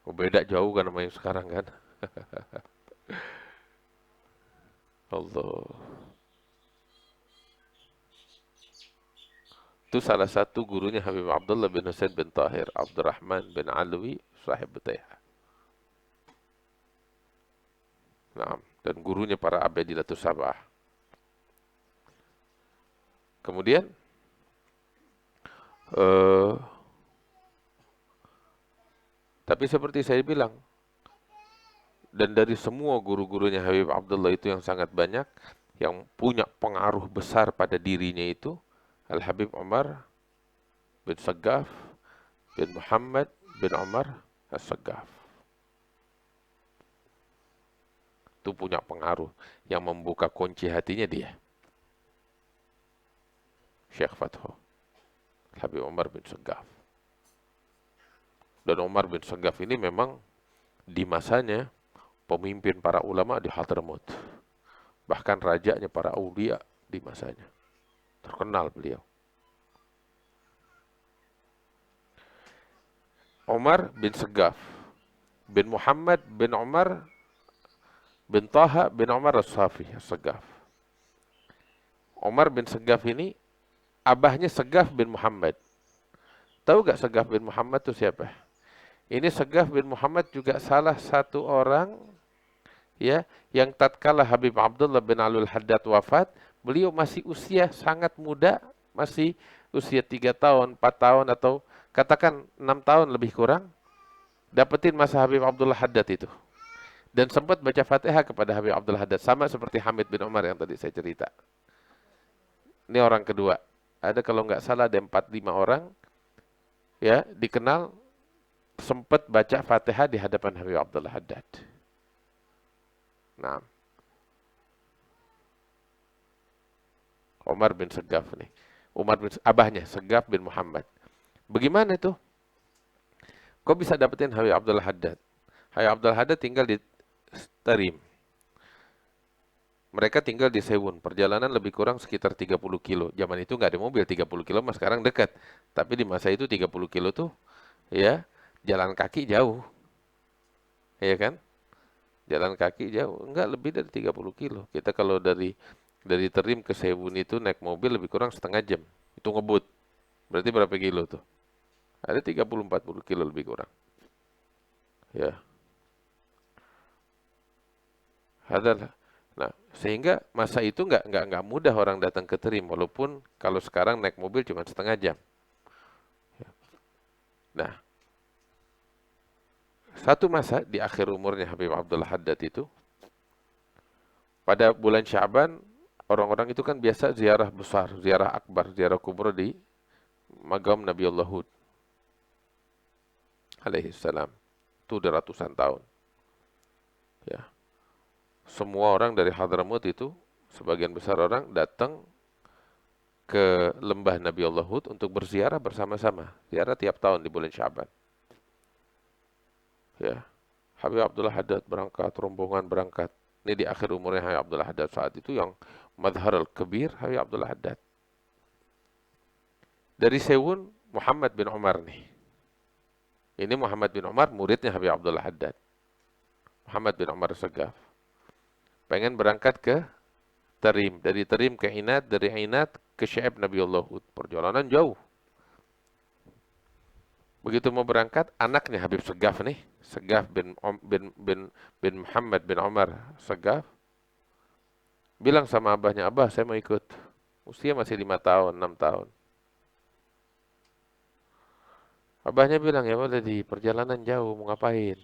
[SPEAKER 1] Oh, beda jauh kan sama yang sekarang kan. Allah. Itu salah satu gurunya Habib Abdullah bin Husain bin Tahir, Abdurrahman bin Alwi, sahib Butaiha. Nah, dan gurunya para Abadilatus Sabah. Kemudian, tapi seperti saya bilang, dan dari semua guru-gurunya Habib Abdullah itu yang sangat banyak, yang punya pengaruh besar pada dirinya itu, Al-Habib Umar bin Saggaf bin Muhammad bin Umar As-Saggaf. Itu punya pengaruh. Yang membuka kunci hatinya dia. Syekh Fatho. Habib Umar bin Saggaf. Dan Umar bin Saggaf ini memang di masanya pemimpin para ulama di Hadramaut. Bahkan rajanya para aulia di masanya. Terkenal beliau. Umar bin Saggaf bin Muhammad bin Umar bin Taha bin Umar As-Safi As-Saggaf. Umar bin Saggaf ini abahnya Saggaf bin Muhammad. Tahu gak Saggaf bin Muhammad itu siapa? Ini Saggaf bin Muhammad juga salah satu orang ya yang tatkala Habib Abdullah bin Alul Haddad wafat, beliau masih usia sangat muda, masih usia 3 tahun, 4 tahun atau katakan 6 tahun lebih kurang, dapetin masa Habib Abdullah Haddad itu. Dan sempat baca Fatihah kepada Habib Abdullah Haddad, sama seperti Hamid bin Umar yang tadi saya cerita. Ini orang kedua. Ada kalau nggak salah ada 4-5 orang ya dikenal sempat baca Fatihah di hadapan Habib Abdullah Haddad. Nah, Umar bin Saggaf nih. Abahnya Saggaf bin Muhammad. Bagaimana itu? Kok bisa dapetin Habib Abdullah Haddad? Habib Abdullah Haddad tinggal di Tarim. Mereka tinggal di Sewun, perjalanan lebih kurang sekitar 30 kilo. Zaman itu nggak ada mobil, 30 kilo mas sekarang dekat. Tapi di masa itu 30 kilo tuh ya jalan kaki jauh. Ya kan? Jalan kaki jauh, enggak lebih dari 30 kilo. Kita kalau dari Terim ke Sewun itu naik mobil lebih kurang setengah jam. Itu ngebut. Berarti berapa kilo tuh? Ada 30-40 kilo lebih kurang. Ya. Adalah. Nah, sehingga masa itu nggak mudah orang datang ke Terim, walaupun kalau sekarang naik mobil cuma setengah jam. Nah, satu masa di akhir umurnya Habib Abdullah Haddad itu, pada bulan Sya'ban, orang-orang itu kan biasa ziarah besar, ziarah akbar, ziarah kubur di Magam Nabiullah Hud alaihi salam. Itu udah ratusan tahun. Ya. Semua orang dari Hadramaut itu, sebagian besar orang datang ke lembah Nabiullah Hud untuk berziarah bersama-sama. Ziarah tiap tahun di bulan Sya'ban. Ya. Habib Abdullah Haddad berangkat, rombongan berangkat. Ini di akhir umurnya Habib Abdullah Haddad saat itu yang Madhar al-Kabir Habib Abdullah Haddad. Dari Sewun Muhammad bin Umar nih. Ini Muhammad bin Umar, muridnya Habib Abdullah Haddad. Muhammad bin Umar Segaf. Pengen berangkat ke Tarim. Dari Tarim ke Inat, dari Inat ke Syaib Nabiullah Hud. Perjalanan jauh. Begitu mau berangkat, anaknya Habib Segaf nih, Segaf bin Muhammad bin Umar Segaf, bilang sama abahnya, "Abah, saya mau ikut." Usia masih 5 tahun, 6 tahun. Abahnya bilang, "Ya boleh, di perjalanan jauh, mau ngapain?"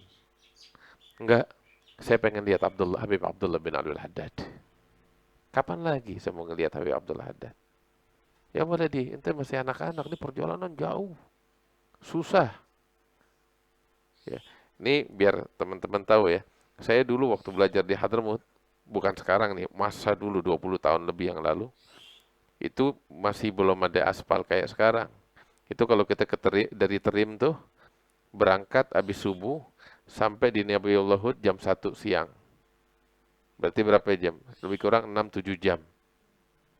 [SPEAKER 1] "Enggak, saya pengen lihat Habib Abdullah bin Abdul Haddad." "Kapan lagi saya mau ngelihat Habib Abdullah Haddad?" "Ya boleh, ente masih anak-anak, ini perjalanan jauh, susah." Ya. Ini biar teman-teman tahu ya. Saya dulu waktu belajar di Hadramut, bukan sekarang nih, masa dulu 20 tahun lebih yang lalu, itu masih belum ada aspal kayak sekarang. Itu kalau kita dari Terim tuh, berangkat habis subuh, sampai di Nabiullah Hud jam 1 siang. Berarti berapa jam? Lebih kurang 6-7 jam.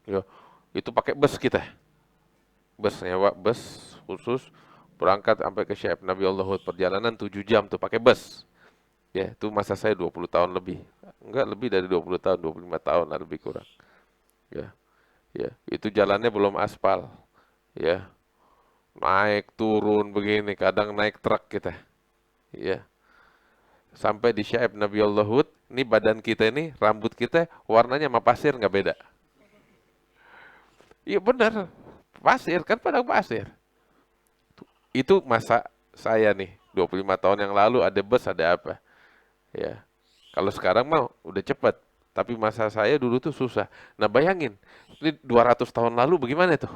[SPEAKER 1] Ya, itu pakai bus kita. Bus, nyewa bus khusus, berangkat sampai ke Syaib Nabiullah Hud. Perjalanan 7 jam tuh pakai bus. Ya, itu masa saya 20 tahun lebih. Enggak, lebih dari 20 tahun, 25 tahun lah lebih kurang. Ya, ya, itu jalannya belum aspal. Ya, naik turun begini, kadang naik truk kita. Ya, sampai di Syaib Nabiullah Hud, ini badan kita ini, rambut kita warnanya sama pasir nggak beda. Iya benar, pasir kan, padang pasir. Itu masa saya nih, 25 tahun yang lalu ada bus, ada apa. Ya, kalau sekarang mah udah cepet. Tapi masa saya dulu tuh susah. Nah bayangin, ini 200 tahun lalu bagaimana tuh?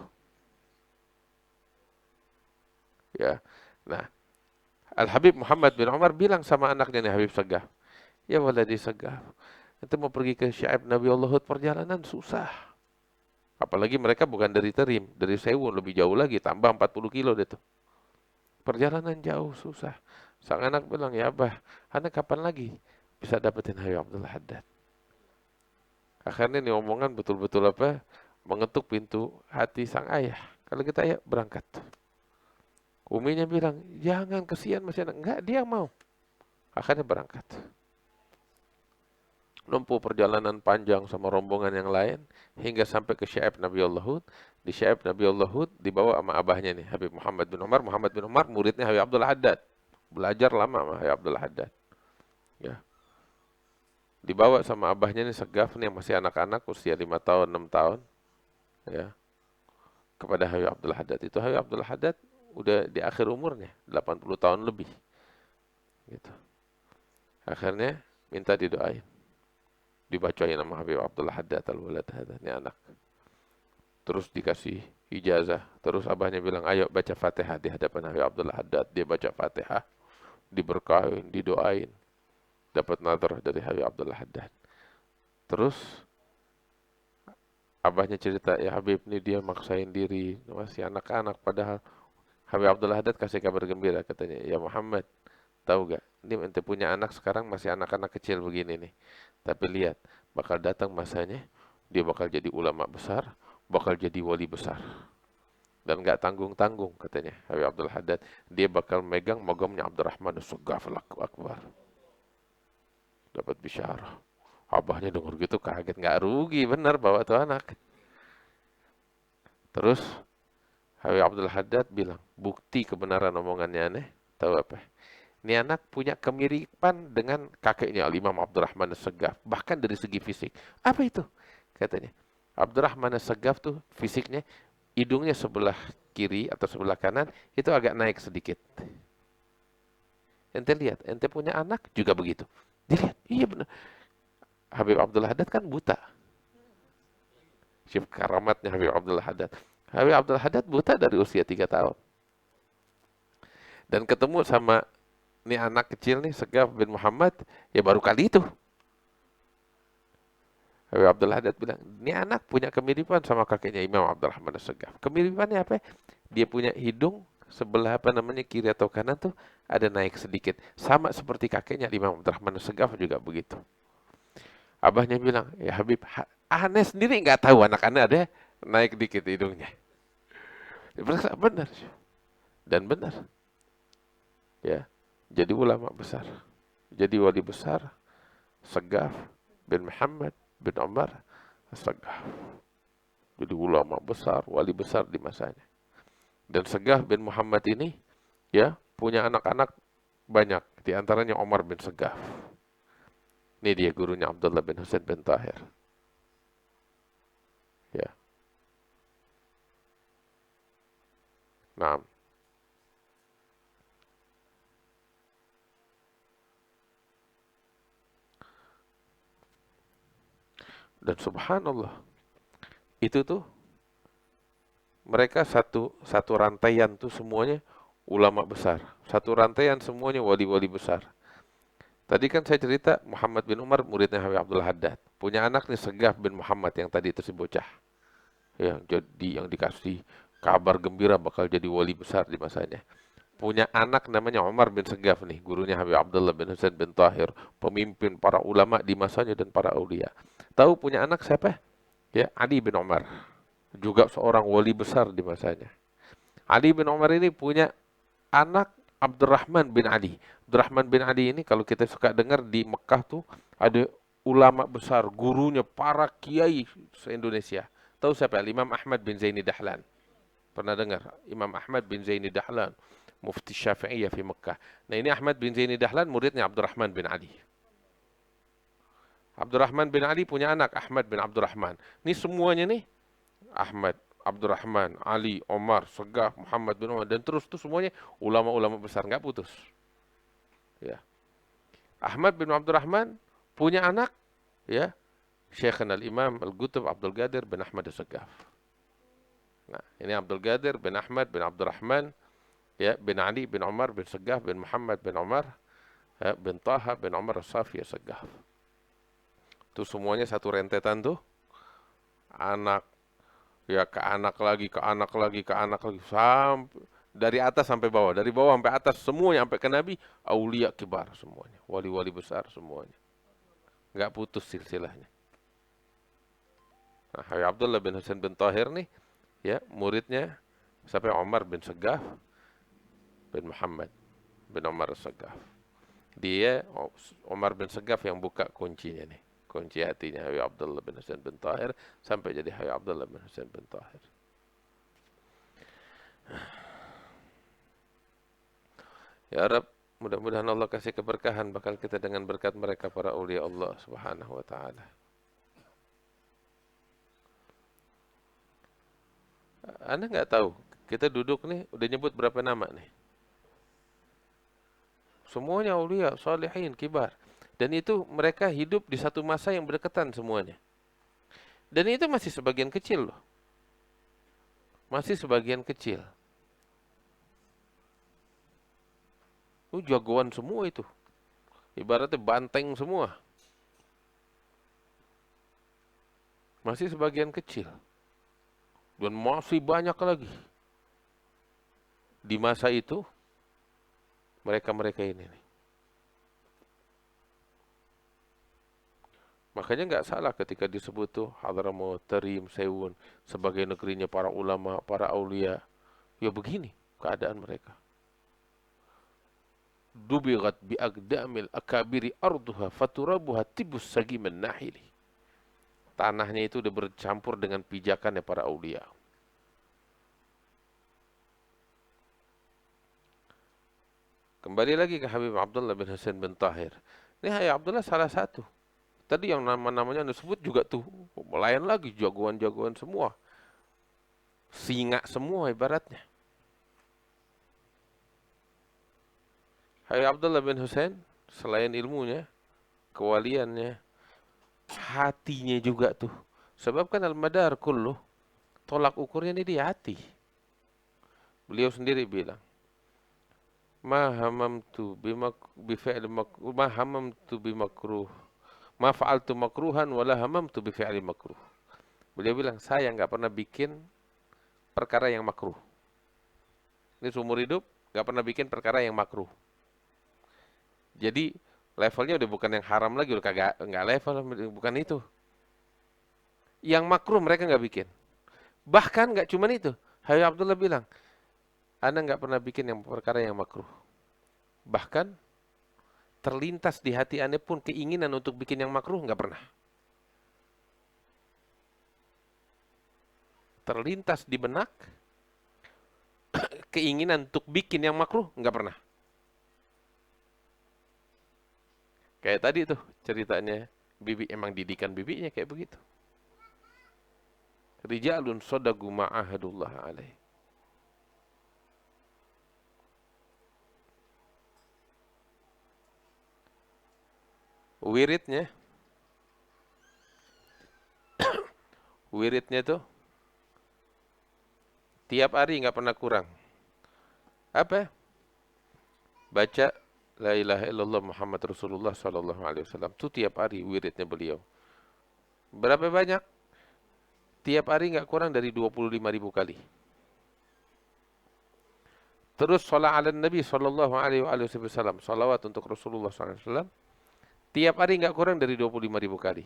[SPEAKER 1] Ya, nah Al-Habib Muhammad bin Umar bilang sama anaknya nih Habib Segaf, "Ya waladi Segaf, itu mau pergi ke Syaib Nabiullah Hud, perjalanan susah." Apalagi mereka bukan dari Terim, dari Sewu lebih jauh lagi, tambah 40 kilo deh tuh. Perjalanan jauh susah. Sang anak bilang, "Ya Abah, anak kapan lagi bisa dapetin Habib Abdullah Haddad?" Akhirnya nih omongan betul-betul apa? Mengetuk pintu hati sang ayah. Kalau kita ayo berangkat. Uminya bilang, "Jangan, kesian masih anak." Enggak, dia mau. Akhirnya berangkat. Nempuh perjalanan panjang sama rombongan yang lain hingga sampai ke Syaib Nabiullah Hud. Di Syaib Nabiullah Hud dibawa sama abahnya nih, Habib Muhammad bin Umar. Muhammad bin Umar muridnya Habib Abdullah Haddad. Belajar lama sama Habib Abdullah Haddad. Ya. Dibawa sama abahnya nih Segaf nih yang masih anak-anak usia 5 tahun, 6 tahun. Ya. Kepada Habib Abdullah Haddad. Itu Habib Abdullah Haddad udah di akhir umurnya, 80 tahun lebih. Gitu. Akhirnya minta didoain. Dibacain nama Habib Abdullah Haddad al-Walad hadha, ini anak. Terus dikasih ijazah. Terus abahnya bilang, "Ayo baca Fatihah di hadapan Habib Abdullah Haddad." Dia baca Fatihah, diberkahin, didoain. Dapat nadrah dari Habib Abdullah Haddad. Terus abahnya cerita, "Ya Habib, ini dia maksain diri, masih anak-anak, padahal." Habib Abdullah Haddad kasih kabar gembira, katanya, "Ya Muhammad, tahu gak? Ini ente punya anak sekarang masih anak-anak kecil begini nih. Tapi lihat, bakal datang masanya, dia bakal jadi ulama besar, bakal jadi wali besar. Dan gak tanggung-tanggung," katanya Habib Abdullah Haddad. "Dia bakal megang magamnya Abdurrahman As-Suggaf Akbar." Dapat bisyarah. Abahnya dengar gitu kaget, nggak rugi bener bawa tuh anak. Terus Habib Abdul Haddad bilang, bukti kebenaran omongannya aneh, tahu apa? Ini anak punya kemiripan dengan kakeknya Imam Abdurrahman As-Saggaf, bahkan dari segi fisik. Apa itu? Katanya, Abdurrahman As-Saggaf tuh fisiknya, hidungnya sebelah kiri atau sebelah kanan, itu agak naik sedikit. Ente lihat, ente punya anak juga begitu. Dilihat, iya benar. Habib Abdul Haddad kan buta. Syif karamatnya Habib Abdul Haddad. Habib Abdul Haddad buta dari usia 3 tahun. Dan ketemu sama ini anak kecil nih, Segaf bin Muhammad, ya baru kali itu. Habib Abdul Haddad bilang, ini anak punya kemiripan sama kakeknya Imam Abdurrahman As-Segaf. Kemiripannya apa? Dia punya hidung sebelah apa namanya kiri atau kanan tuh ada naik sedikit. Sama seperti kakeknya Imam Abdurrahman As-Segaf juga begitu. Abahnya bilang, ya Habib, aneh sendiri nggak tahu anak-anak ada naik dikit hidungnya. Benar. Dan benar. Ya. Jadi ulama besar. Jadi wali besar Saggaf bin Muhammad bin Umar As-Saggaf. Jadi ulama besar, wali besar di masanya. Dan Saggaf bin Muhammad ini ya punya anak-anak banyak, di antaranya Umar bin Saggaf. Ini dia gurunya Abdullah bin Husain bin Tahir. Ya. Nah, dan subhanallah, itu tuh mereka satu rantaian tuh semuanya ulama besar. Satu rantaian semuanya wali-wali besar. Tadi kan saya cerita Muhammad bin Umar muridnya Habib Abdul Haddad. Punya anak nih Saggaf bin Muhammad yang tadi itu si bocah. Yang dikasih kabar gembira bakal jadi wali besar di masanya. Punya anak namanya Umar bin Saggaf nih, gurunya Habib Abdullah bin Husain bin Tahir, pemimpin para ulama di masanya dan para aulia. Tahu punya anak siapa? Ya, Ali bin Umar. Juga seorang wali besar di masanya. Ali bin Umar ini punya anak Abdurrahman bin Ali. Abdurrahman bin Ali ini kalau kita suka dengar di Mekah tuh ada ulama besar, gurunya para kiai se-Indonesia. Tahu siapa? Imam Ahmad bin Zaini Dahlan. Pernah dengar? Imam Ahmad bin Zaini Dahlan, mufti Syafi'iyah di Mekah. Nah, ini Ahmad bin Zaini Dahlan muridnya Abdurrahman bin Ali. Abdurrahman bin Ali punya anak Ahmad bin Abdurrahman. Ini semuanya nih Ahmad, Abdurrahman, Ali, Omar, Saggaf, Muhammad bin Umar, dan terus tuh semuanya ulama-ulama besar, nggak putus. Ya. Ahmad bin Abdurrahman punya anak, ya, Syekhna al-Imam Al-Qutb Abdul Qadir bin Ahmad As-Saggaf. Nah, ini Abdul Qadir bin Ahmad bin Abdurrahman, ya, bin Ali bin Umar bin Saggaf bin Muhammad bin Umar, ya, bin Taha bin Umar As-Safi As-Saggaf. Itu semuanya satu rentetan tuh, anak, ya, ke anak lagi, ke anak lagi, ke anak lagi, sampai dari atas sampai bawah, dari bawah sampai atas, semuanya sampai ke Nabi, aulia kibar semuanya, wali-wali besar semuanya, nggak putus silsilahnya. Nah, Habib Abdullah bin Husain bin Tahir nih, ya, muridnya sampai Umar bin Saggaf bin Muhammad bin Umar As-Saggaf. Dia Umar bin Saggaf yang buka kuncinya nih, kunci hatinya Habib Abdullah bin Husain bin Tahir sampai jadi Habib Abdullah bin Husain bin Tahir. Ya Rabb, mudah-mudahan Allah kasih keberkahan bakal kita dengan berkat mereka para aulia Allah Subhanahu wa taala. Anda nggak tahu, kita duduk nih udah nyebut berapa nama nih. Semuanya aulia, salihin, kibar. Dan itu mereka hidup di satu masa yang berdekatan semuanya. Dan itu masih sebagian kecil loh. Masih sebagian kecil. Jagoan semua itu. Ibaratnya banteng semua. Masih sebagian kecil. Dan masih banyak lagi. Di masa itu, mereka-mereka ini nih. Makanya nggak salah ketika disebut tuh Hadramaut, Tarim, Sewun sebagai negerinya para ulama, para aulia. Ya begini keadaan mereka. Dubigat bi aqdamil akabiri arduha faturabuha tibus sagiman nahili. Tanahnya itu udah bercampur dengan pijakannya para aulia. Kembali lagi ke Habib Abdullah bin Husain bin Tahir. Ini Habib Abdullah salah satu. Tadi yang nama-namanya disebut juga tuh, lain lagi, jagoan-jagoan semua. Singa semua ibaratnya. Habib Abdullah bin Husain, selain ilmunya, kewaliannya, hatinya juga tuh. Sebab kan al-madar kullu, tolak ukurnya ini di hati. Beliau sendiri bilang, ma hamamtu bimakruh, ma fa'altu makruhan wala hamamtu bifi'li makruh. Beliau bilang, saya nggak pernah bikin perkara yang makruh. Ini seumur hidup nggak pernah bikin perkara yang makruh. Jadi levelnya udah bukan yang haram lagi, udah kagak nggak level, bukan itu. Yang makruh mereka nggak bikin. Bahkan nggak cuma itu. Habib Abdullah bilang, Ana nggak pernah bikin yang perkara yang makruh. Bahkan terlintas di hati ana pun keinginan untuk bikin yang makruh nggak pernah. Terlintas di benak keinginan untuk bikin yang makruh nggak pernah. Kayak tadi tuh ceritanya bibi, emang didikan bibinya kayak begitu. Rijalun sodagu ma'ahadullah alaih. Wiridnya, wiridnya tuh tiap hari nggak pernah kurang. Apa? Baca La ilaha illallah Muhammad Rasulullah sallallahu alaihi wasallam. Itu tiap hari wiridnya beliau. Berapa banyak? Tiap hari nggak kurang dari 25.000 kali. Terus salat ala Nabi sallallahu alaihi wasallam, salawat untuk Rasulullah sallallahu alaihi wasallam. Tiap hari nggak kurang dari 25.000 kali.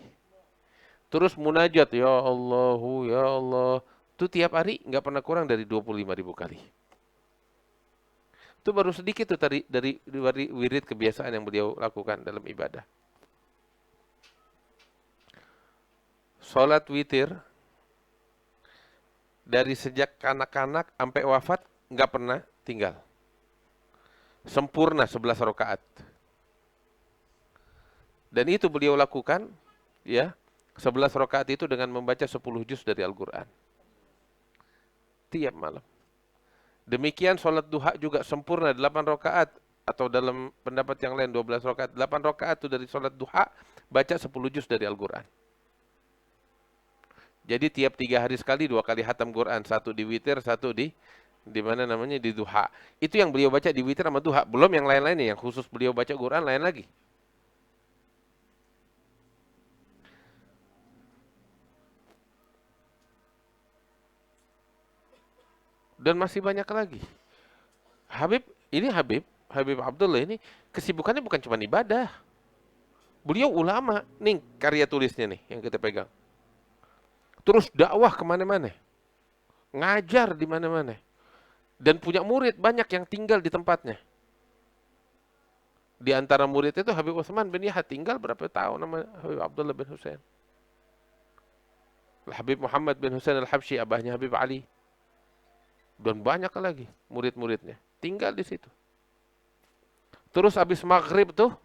[SPEAKER 1] Terus munajat, ya Allahu, ya Allah. Itu tiap hari nggak pernah kurang dari 25.000 kali. Itu baru sedikit tuh dari wirid kebiasaan yang beliau lakukan dalam ibadah. Salat witir dari sejak kanak-kanak sampai wafat nggak pernah tinggal. Sempurna 11 rakaat. Dan itu beliau lakukan, ya, 11 rakaat itu dengan membaca 10 juz dari Al-Quran. Tiap malam. Demikian sholat duha juga sempurna 8 rakaat. Atau dalam pendapat yang lain 12 rakaat. 8 rakaat itu dari sholat duha, baca 10 juz dari Al-Quran. Jadi tiap 3 hari sekali 2 kali hatam Quran. Satu di witir, satu di mana namanya, di duha. Itu yang beliau baca di witir sama duha. Belum yang lain-lainnya, yang khusus beliau baca Quran lain lagi. Dan masih banyak lagi. Habib Abdullah ini kesibukannya bukan cuma ibadah. Beliau ulama, nih karya tulisnya nih yang kita pegang. Terus dakwah kemana-mana. Ngajar di mana-mana. Dan punya murid banyak yang tinggal di tempatnya. Di antara murid itu Habib Utsman bin Yahya, tinggal berapa tahun nama Habib Abdullah bin Husain. Habib Muhammad bin Husain al-Habsyi, abahnya Habib Ali. Dan banyak lagi murid-muridnya tinggal di situ. Terus habis maghrib tuh,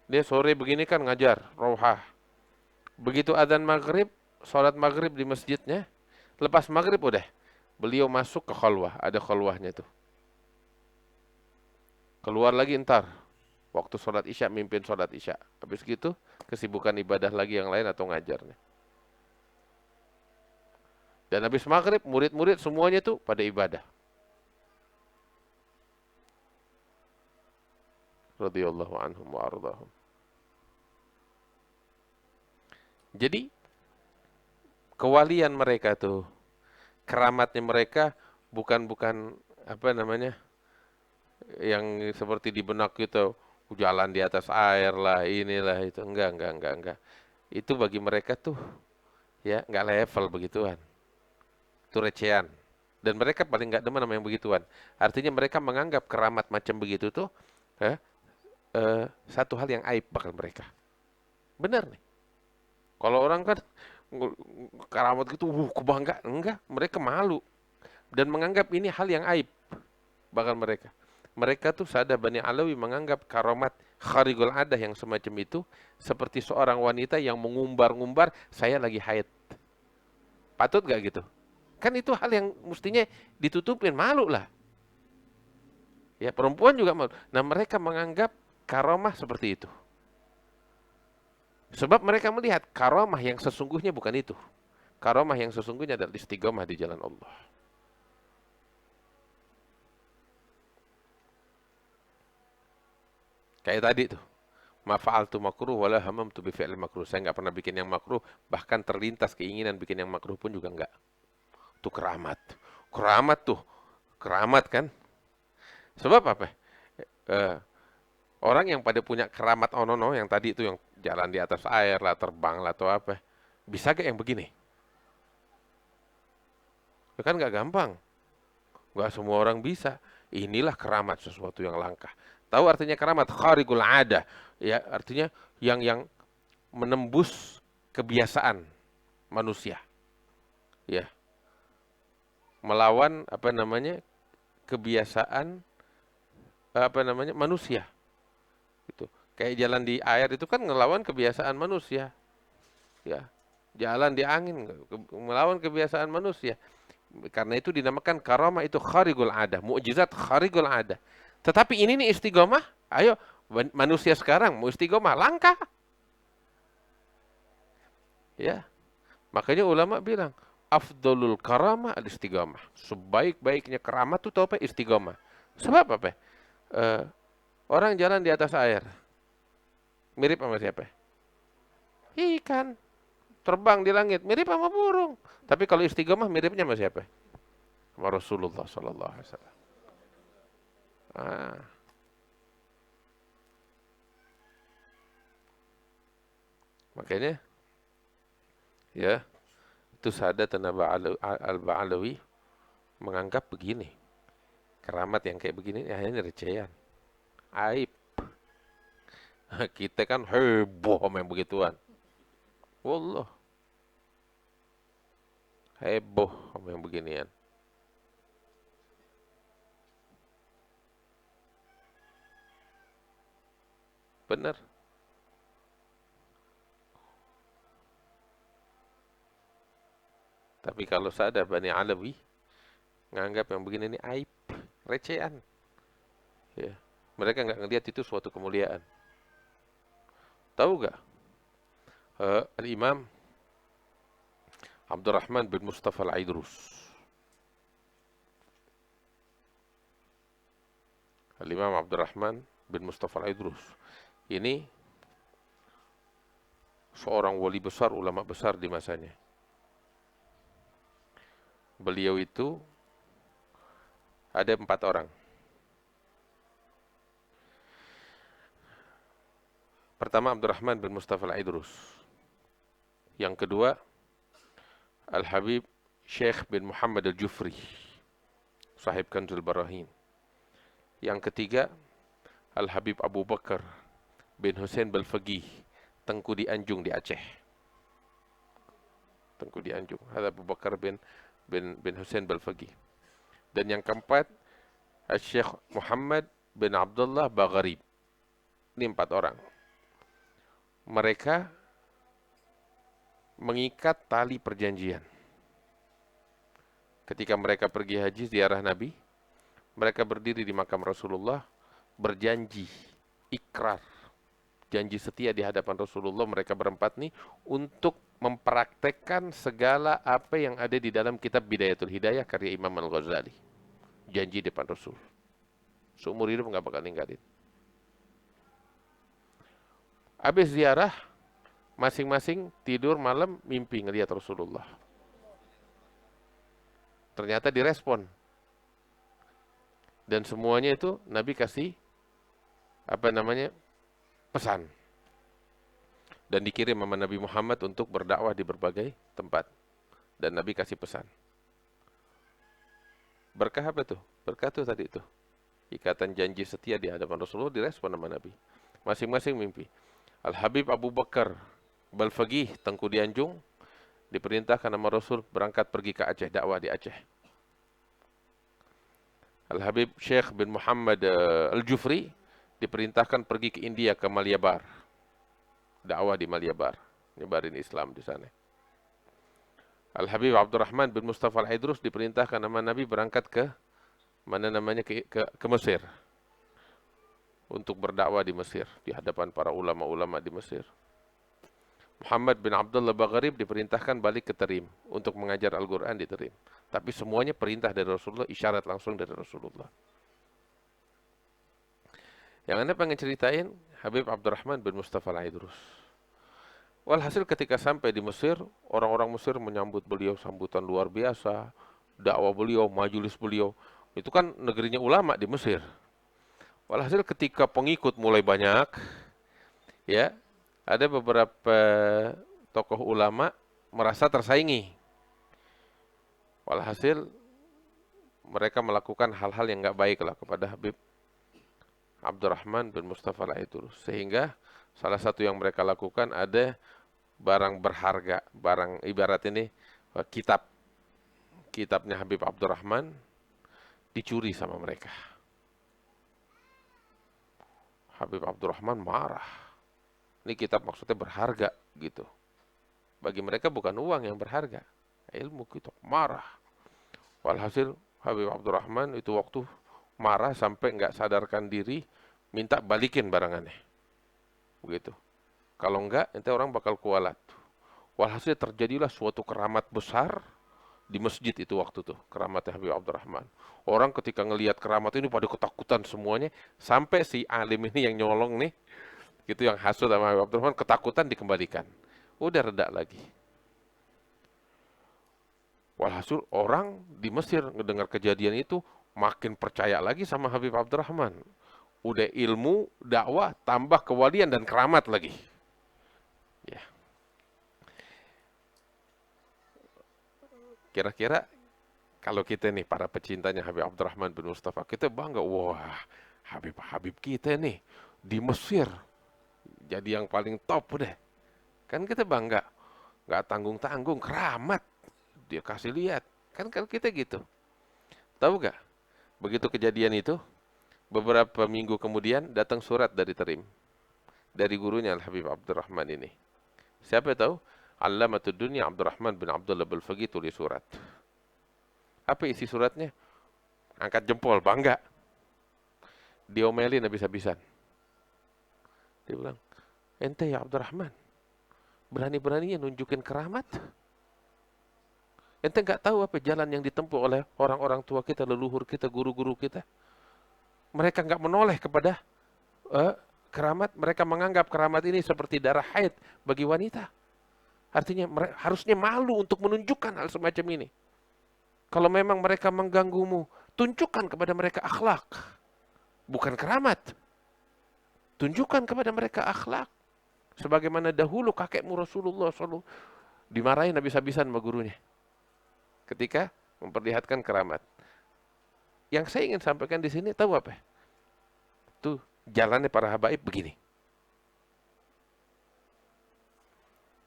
[SPEAKER 1] dia sore begini kan ngajar rauhah. Begitu adzan maghrib, sholat maghrib di masjidnya, lepas maghrib udah beliau masuk ke khalwah, ada khalwahnya tuh. Keluar lagi ntar, waktu sholat isya, mimpin sholat isya. Habis gitu, kesibukan ibadah lagi yang lain atau ngajarnya. Dan habis maghrib, murid-murid semuanya tuh pada ibadah. Radhiyallahu anhum wa ardhahum. Jadi, kewalian mereka tuh, keramatnya mereka bukan apa namanya, yang seperti di benak kita, jalan di atas air lah, inilah itu. Enggak. Itu bagi mereka tuh, ya, enggak level begituan. Itu recehan. Dan mereka paling nggak demen sama yang begituan. Artinya mereka menganggap keramat macam begitu tuh satu hal yang aib bakal mereka. Benar nih. Kalau orang kan keramat gitu, kebanggaan. Enggak, mereka malu. Dan menganggap ini hal yang aib bakal mereka. Mereka tuh sadar Bani Alawi menganggap karamat kharigul adah yang semacam itu seperti seorang wanita yang mengumbar-ngumbar, saya lagi haid. Patut gak gitu? Kan itu hal yang mestinya ditutupin, malu lah. Ya, perempuan juga malu. Nah, mereka menganggap karamah seperti itu. Sebab mereka melihat karamah yang sesungguhnya bukan itu. Karamah yang sesungguhnya adalah istiqomah di jalan Allah. Kayak tadi tuh. Ma fa'altu makruh wala hamamtu bi fi'l makruh. Saya nggak pernah bikin yang makruh, bahkan terlintas keinginan bikin yang makruh pun juga nggak. Itu keramat. Keramat kan? Sebab apa? Orang yang pada punya keramat onono yang tadi itu, yang jalan di atas air lah, terbang lah atau apa, bisa gak yang begini? Ya kan nggak gampang. Nggak semua orang bisa. Inilah keramat, sesuatu yang langka. Tahu artinya keramat? Kharigul ada. Ya, artinya yang menembus kebiasaan manusia. Ya, melawan apa namanya? Kebiasaan apa namanya? Manusia. Gitu. Kayak jalan di air itu kan ngelawan kebiasaan manusia. Ya, jalan di angin melawan kebiasaan manusia. Karena itu dinamakan karamah, itu kharigul ada, mukjizat kharigul ada. Tetapi ini nih istiqomah, ayo manusia sekarang mau istiqomah langka. Ya, makanya ulama bilang afdolul karamah al istiqomah. Sebaik-baiknya keramat itu apa? Istiqomah. Sebab apa? Eh, Orang jalan di atas air, mirip sama siapa? Ikan. Terbang di langit, mirip sama burung. Tapi kalau istiqomah miripnya sama siapa? Sama Rasulullah Sallallahu Alaihi Wasallam. Ah, makanya ya, itu Sadat Al-Ba'alawi menganggap begini, keramat yang kayak begini hanya recehan, aib. Kita kan heboh sama yang begituan. Wallah, heboh sama yang beginian. Benar. Tapi kalau Sadat Bani Alawi menganggap yang begini ini aib, recehan. Ya. Mereka nggak ngelihat itu suatu kemuliaan. Tahu gak? Al-Imam Abdurrahman bin Mustafa Al-Aidrus. Al-Imam Abdurrahman bin Mustafa Al-Aidrus. Ini seorang wali besar, ulama besar di masanya. Beliau itu ada 4 orang. Pertama Abdurrahman bin Mustafa Al-Aidrus. Yang kedua Al-Habib Syekh bin Muhammad Al-Jufri, sahib Kanzul Barahin. Yang ketiga Al-Habib Abu Bakar bin Hussein Balfaqih, Tengku di Anjung di Aceh. Tengku di Anjung. Ada Abu Bakar bin Hussein Balfaqih. Dan yang keempat Syekh Muhammad bin Abdullah Bagharib. Ini 4 orang. Mereka mengikat tali perjanjian. Ketika mereka pergi haji ziarah Nabi, mereka berdiri di makam Rasulullah, berjanji, ikrar, janji setia di hadapan Rasulullah, mereka berempat nih, untuk mempraktekkan segala apa yang ada di dalam kitab Bidayatul Hidayah karya Imam Al-Ghazali. Janji depan Rasul. Seumur hidup nggak bakal ninggalin. Habis ziarah, masing-masing tidur malam mimpi ngelihat Rasulullah. Ternyata direspon. Dan semuanya itu Nabi kasih pesan. Dan dikirim sama Nabi Muhammad untuk berdakwah di berbagai tempat. Dan Nabi kasih pesan. Berkah apa tuh? Berkah tuh tadi tuh. Ikatan janji setia di hadapan Rasulullah direspon sama Nabi. Masing-masing mimpi. Al-Habib Abu Bakar Balfaqih, Tengku di Anjung, diperintahkan sama Rasul berangkat pergi ke Aceh, dakwah di Aceh. Al-Habib Syekh bin Muhammad Al-Jufri diperintahkan pergi ke India, ke Malabar. Dakwah di Malabar, nyebarin Islam di sana. Al-Habib Abdurrahman bin Mustafa Al-Aidrus diperintahkan sama Nabi berangkat ke Mesir. Untuk berdakwah di Mesir, di hadapan para ulama-ulama di Mesir. Muhammad bin Abdullah Bagharib diperintahkan balik ke Tarim untuk mengajar Al-Quran di Tarim. Tapi semuanya perintah dari Rasulullah, isyarat langsung dari Rasulullah. Yang Anda pengen ceritain, Habib Abdurrahman bin Mustafa Al-Aidrus. Walhasil ketika sampai di Mesir, orang-orang Mesir menyambut beliau sambutan luar biasa. Dakwah beliau, majelis beliau. Itu kan negerinya ulama di Mesir. Walhasil ketika pengikut mulai banyak, ya, ada beberapa tokoh ulama merasa tersaingi. Walhasil mereka melakukan hal-hal yang nggak baik lah kepada Habib Abdurrahman bin Mustafa Al-Aidurus. Sehingga salah satu yang mereka lakukan ada barang berharga, barang ibarat ini kitabnya Habib Abdurrahman dicuri sama mereka. Habib Abdurrahman marah. Ini kitab maksudnya berharga gitu. Bagi mereka bukan uang yang berharga, ilmu kitab. Marah. Walhasil Habib Abdurrahman itu waktu marah sampai nggak sadarkan diri, minta balikin barangannya. Begitu. Kalau enggak, nanti orang bakal kualat. Walhasil terjadilah suatu keramat besar di masjid itu waktu tuh, keramatnya Habib Abdurrahman. Orang ketika ngelihat keramat ini pada ketakutan semuanya, sampai si alim ini yang nyolong nih, gitu yang hasut sama Habib Abdurrahman, ketakutan dikembalikan. Udah reda lagi. Walhasil orang di Mesir ngedengar kejadian itu makin percaya lagi sama Habib Abdurrahman. Udah ilmu, dakwah, tambah kewalian dan keramat lagi. Ya. Kira-kira kalau kita nih para pecintanya Habib Abdurrahman bin Mustafa, kita bangga, wah Habib kita nih di Mesir jadi yang paling top deh. Kan kita bangga, nggak tanggung-tanggung, keramat. Dia kasih lihat, kan kita gitu. Tahu gak? Begitu kejadian itu, beberapa minggu kemudian datang surat dari Tarim, dari gurunya Al-Habib Abdurrahman ini. Siapa tahu? Allamatud Dunya Abdurrahman bin Abdullah Al-Faqih tulis surat. Apa isi suratnya? Angkat jempol, bangga. Diomelin habis-habisan. Dia bilang, ente ya Abdurrahman, berani-beraninya nunjukin keramat. Ente nggak tahu apa jalan yang ditempuh oleh orang-orang tua kita, leluhur kita, guru-guru kita. Mereka nggak menoleh kepada keramat. Mereka menganggap keramat ini seperti darah haid bagi wanita. Artinya harusnya malu untuk menunjukkan hal semacam ini. Kalau memang mereka mengganggumu, tunjukkan kepada mereka akhlak. Bukan keramat. Tunjukkan kepada mereka akhlak. Sebagaimana dahulu kakekmu Rasulullah SAW dimarahin habis-habisan sama gurunya ketika memperlihatkan keramat. Yang saya ingin sampaikan di sini tahu apa? Tuh jalannya para habaib begini.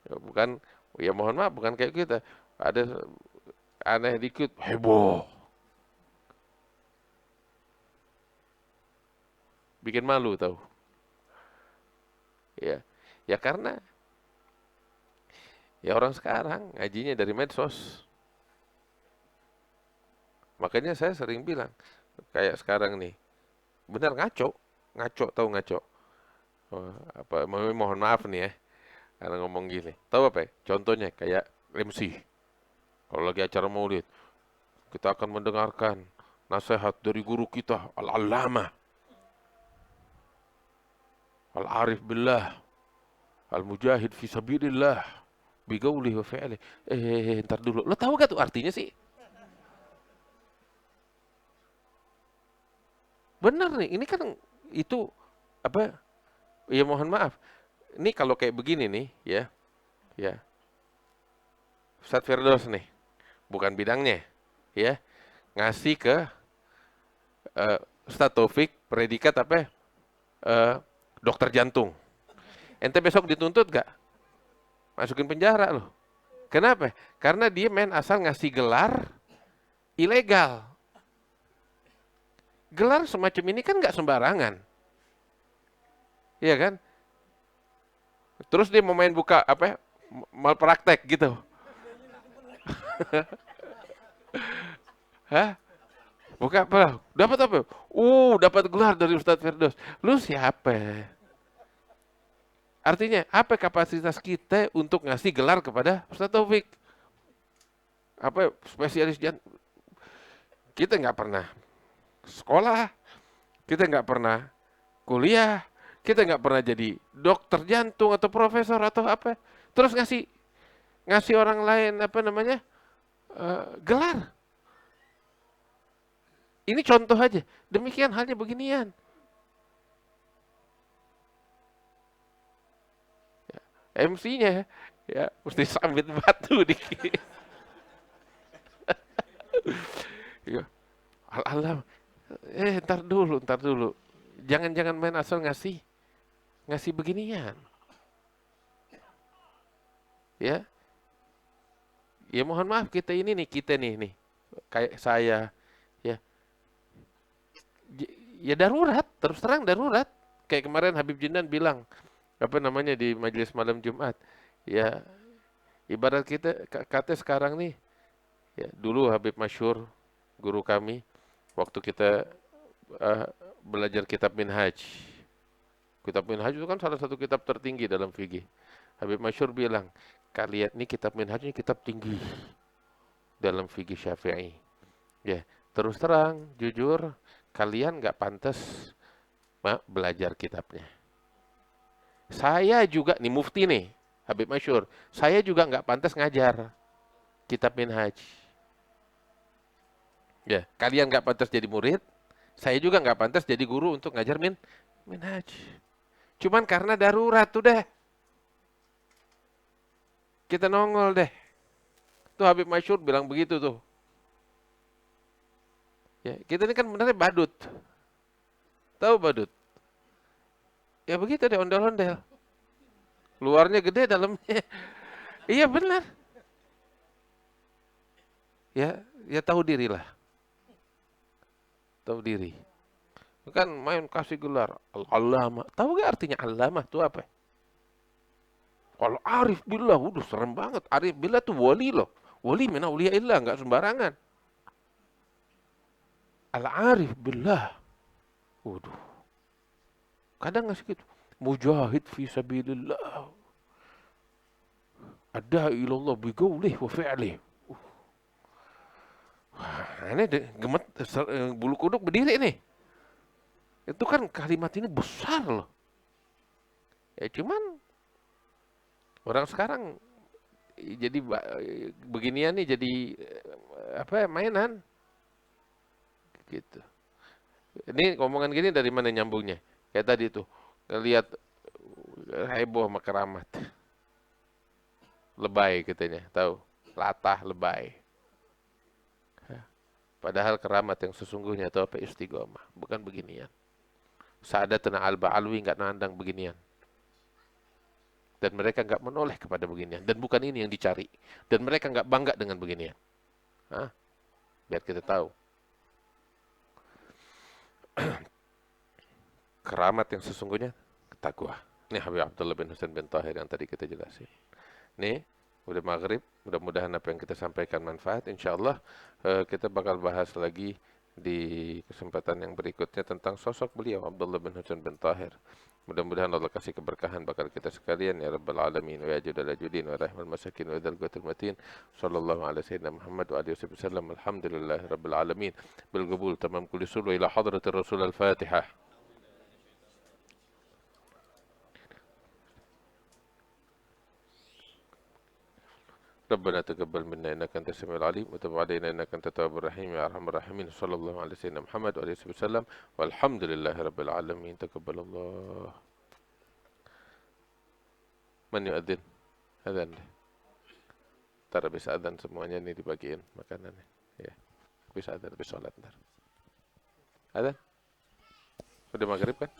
[SPEAKER 1] Bukan, ya mohon maaf, bukan kayak kita. Ada aneh dikit, heboh. Bikin malu tahu. Ya karena ya orang sekarang ngajinya dari medsos. Makanya saya sering bilang, kayak sekarang nih, benar ngaco tahu ngaco. Mohon maaf nih ya, karena ngomong gini. Tahu apa ya? Contohnya kayak MC. Kalau lagi acara maulid, kita akan mendengarkan nasihat dari guru kita, Al-Allamah, Al-Arif Billah, Al-Mujahid fi sabilillah, biqaulihi wa fi'lihi. Ntar dulu. Lo tahu gak tuh artinya sih? Benar nih, ini kan itu apa? Ya mohon maaf. Ini kalau kayak begini nih, ya. Ustadz Firdaus nih, bukan bidangnya, ya. Ngasih ke Ustadz Taufik predikat apa? Dokter jantung. Ente besok dituntut gak? Masukin penjara loh. Kenapa? Karena dia main asal ngasih gelar ilegal. Gelar semacam ini kan nggak sembarangan, iya kan? Terus dia mau main buka apa? Malpraktek gitu. Hah? Buka apa? Dapat apa? Dapat gelar dari Ustadz Firdaus. Lu siapa? Artinya apa kapasitas kita untuk ngasih gelar kepada Ustadz Taufik? Apa spesialis jantung? Kita nggak pernah sekolah, kita nggak pernah kuliah, kita nggak pernah jadi dokter jantung atau profesor atau apa, terus ngasih orang lain apa namanya gelar. Ini contoh aja. Demikian halnya beginian. Ya, MC-nya ya mesti sambit batu dikit. Ya. Alam, ntar dulu. Jangan main asal ngasih beginian, ya. Ya mohon maaf kita nih, kayak saya, ya, ya darurat, terus terang darurat. Kayak kemarin Habib Jindan bilang, apa namanya di majelis malam Jumat, ya ibarat kita kata sekarang nih, ya dulu Habib Masyur, guru kami, waktu kita eh, belajar kitab Minhaj. Kitab Minhaj itu kan salah satu kitab tertinggi dalam fikih. Habib Masyur bilang, kalian ini kitab Minhaj ini kitab tinggi dalam fikih Syafi'i. Ya, terus terang, jujur, kalian nggak pantas belajar kitabnya. Saya juga nih mufti nih, Habib Masyur. Saya juga nggak pantas ngajar kitab Minhaj. Ya, kalian nggak pantas jadi murid, saya juga nggak pantas jadi guru untuk ngajar Minhaj. Cuman karena darurat udah, kita nongol deh. Tuh Habib Masyur bilang begitu tuh. Ya, kita ini kan benernya badut. Tahu badut? Ya begitu deh ondel-ondel. Luarnya gede, dalamnya. Iya benar. Ya tahu diri lah. Tahu diri. Kan main kasih gelar Al-Allamah. Tahu gak artinya Allamah itu apa? Kalau Arif Billah, udah serem banget. Arif Billah tuh wali loh. Wali min auliyaillah, nggak sembarangan. Al-Arif Billah. Waduh. Kadang ngasih gitu. Mujahid fi sabilillah. Ada ilallah biqaulih wa fi'lih. Ini gemet, bulu kuduk berdiri nih. Itu kan kalimat ini besar loh. Ya cuman orang sekarang jadi beginian nih, jadi apa mainan gitu. Ini omongan gini dari mana nyambungnya? Kayak tadi tuh, lihat heboh sama keramat. Lebay katanya, tahu? Latah lebay. Padahal keramat yang sesungguhnya itu apa? Istiqomah, bukan beginian. Sadatuna al-Ba'alwi nggak nandang beginian. Dan mereka nggak menoleh kepada beginian. Dan bukan ini yang dicari. Dan mereka nggak bangga dengan beginian. Hah? Biar kita tahu. Keramat yang sesungguhnya takwa. Ini Habib Abdullah bin Husain bin Tahir yang tadi kita jelasin. Nih, udah maghrib. Mudah-mudahan apa yang kita sampaikan manfaat. Insya Allah kita bakal bahas lagi di kesempatan yang berikutnya tentang sosok beliau Abdullah bin Husain bin Tahir. Mudah-mudahan Allah kasih keberkahan bakal kita sekalian ya rabbal alamin wa ya judal ajudin wa rahmal masakin wa dzal qatil matin sallallahu ala sayyidina Muhammad wa alihi wasallam alhamdulillahi rabbil alamin bil qabul tamam kulli sulu ila hadratir rasul al-fatihah. ربنا تقبل منا انك انت السميع العليم وتب علينا انك انت التواب الرحيم يا ارحم الراحمين صلى الله على سيدنا محمد وعلى اله وسلم والحمد لله رب العالمين تقبل الله. من يؤذن؟ Adzan deh. Ntar habis adzan semuanya nih dibagiin makanannya. Ya. Habis adzan, habis sholat ntar. Adzan? Udah maghrib kan?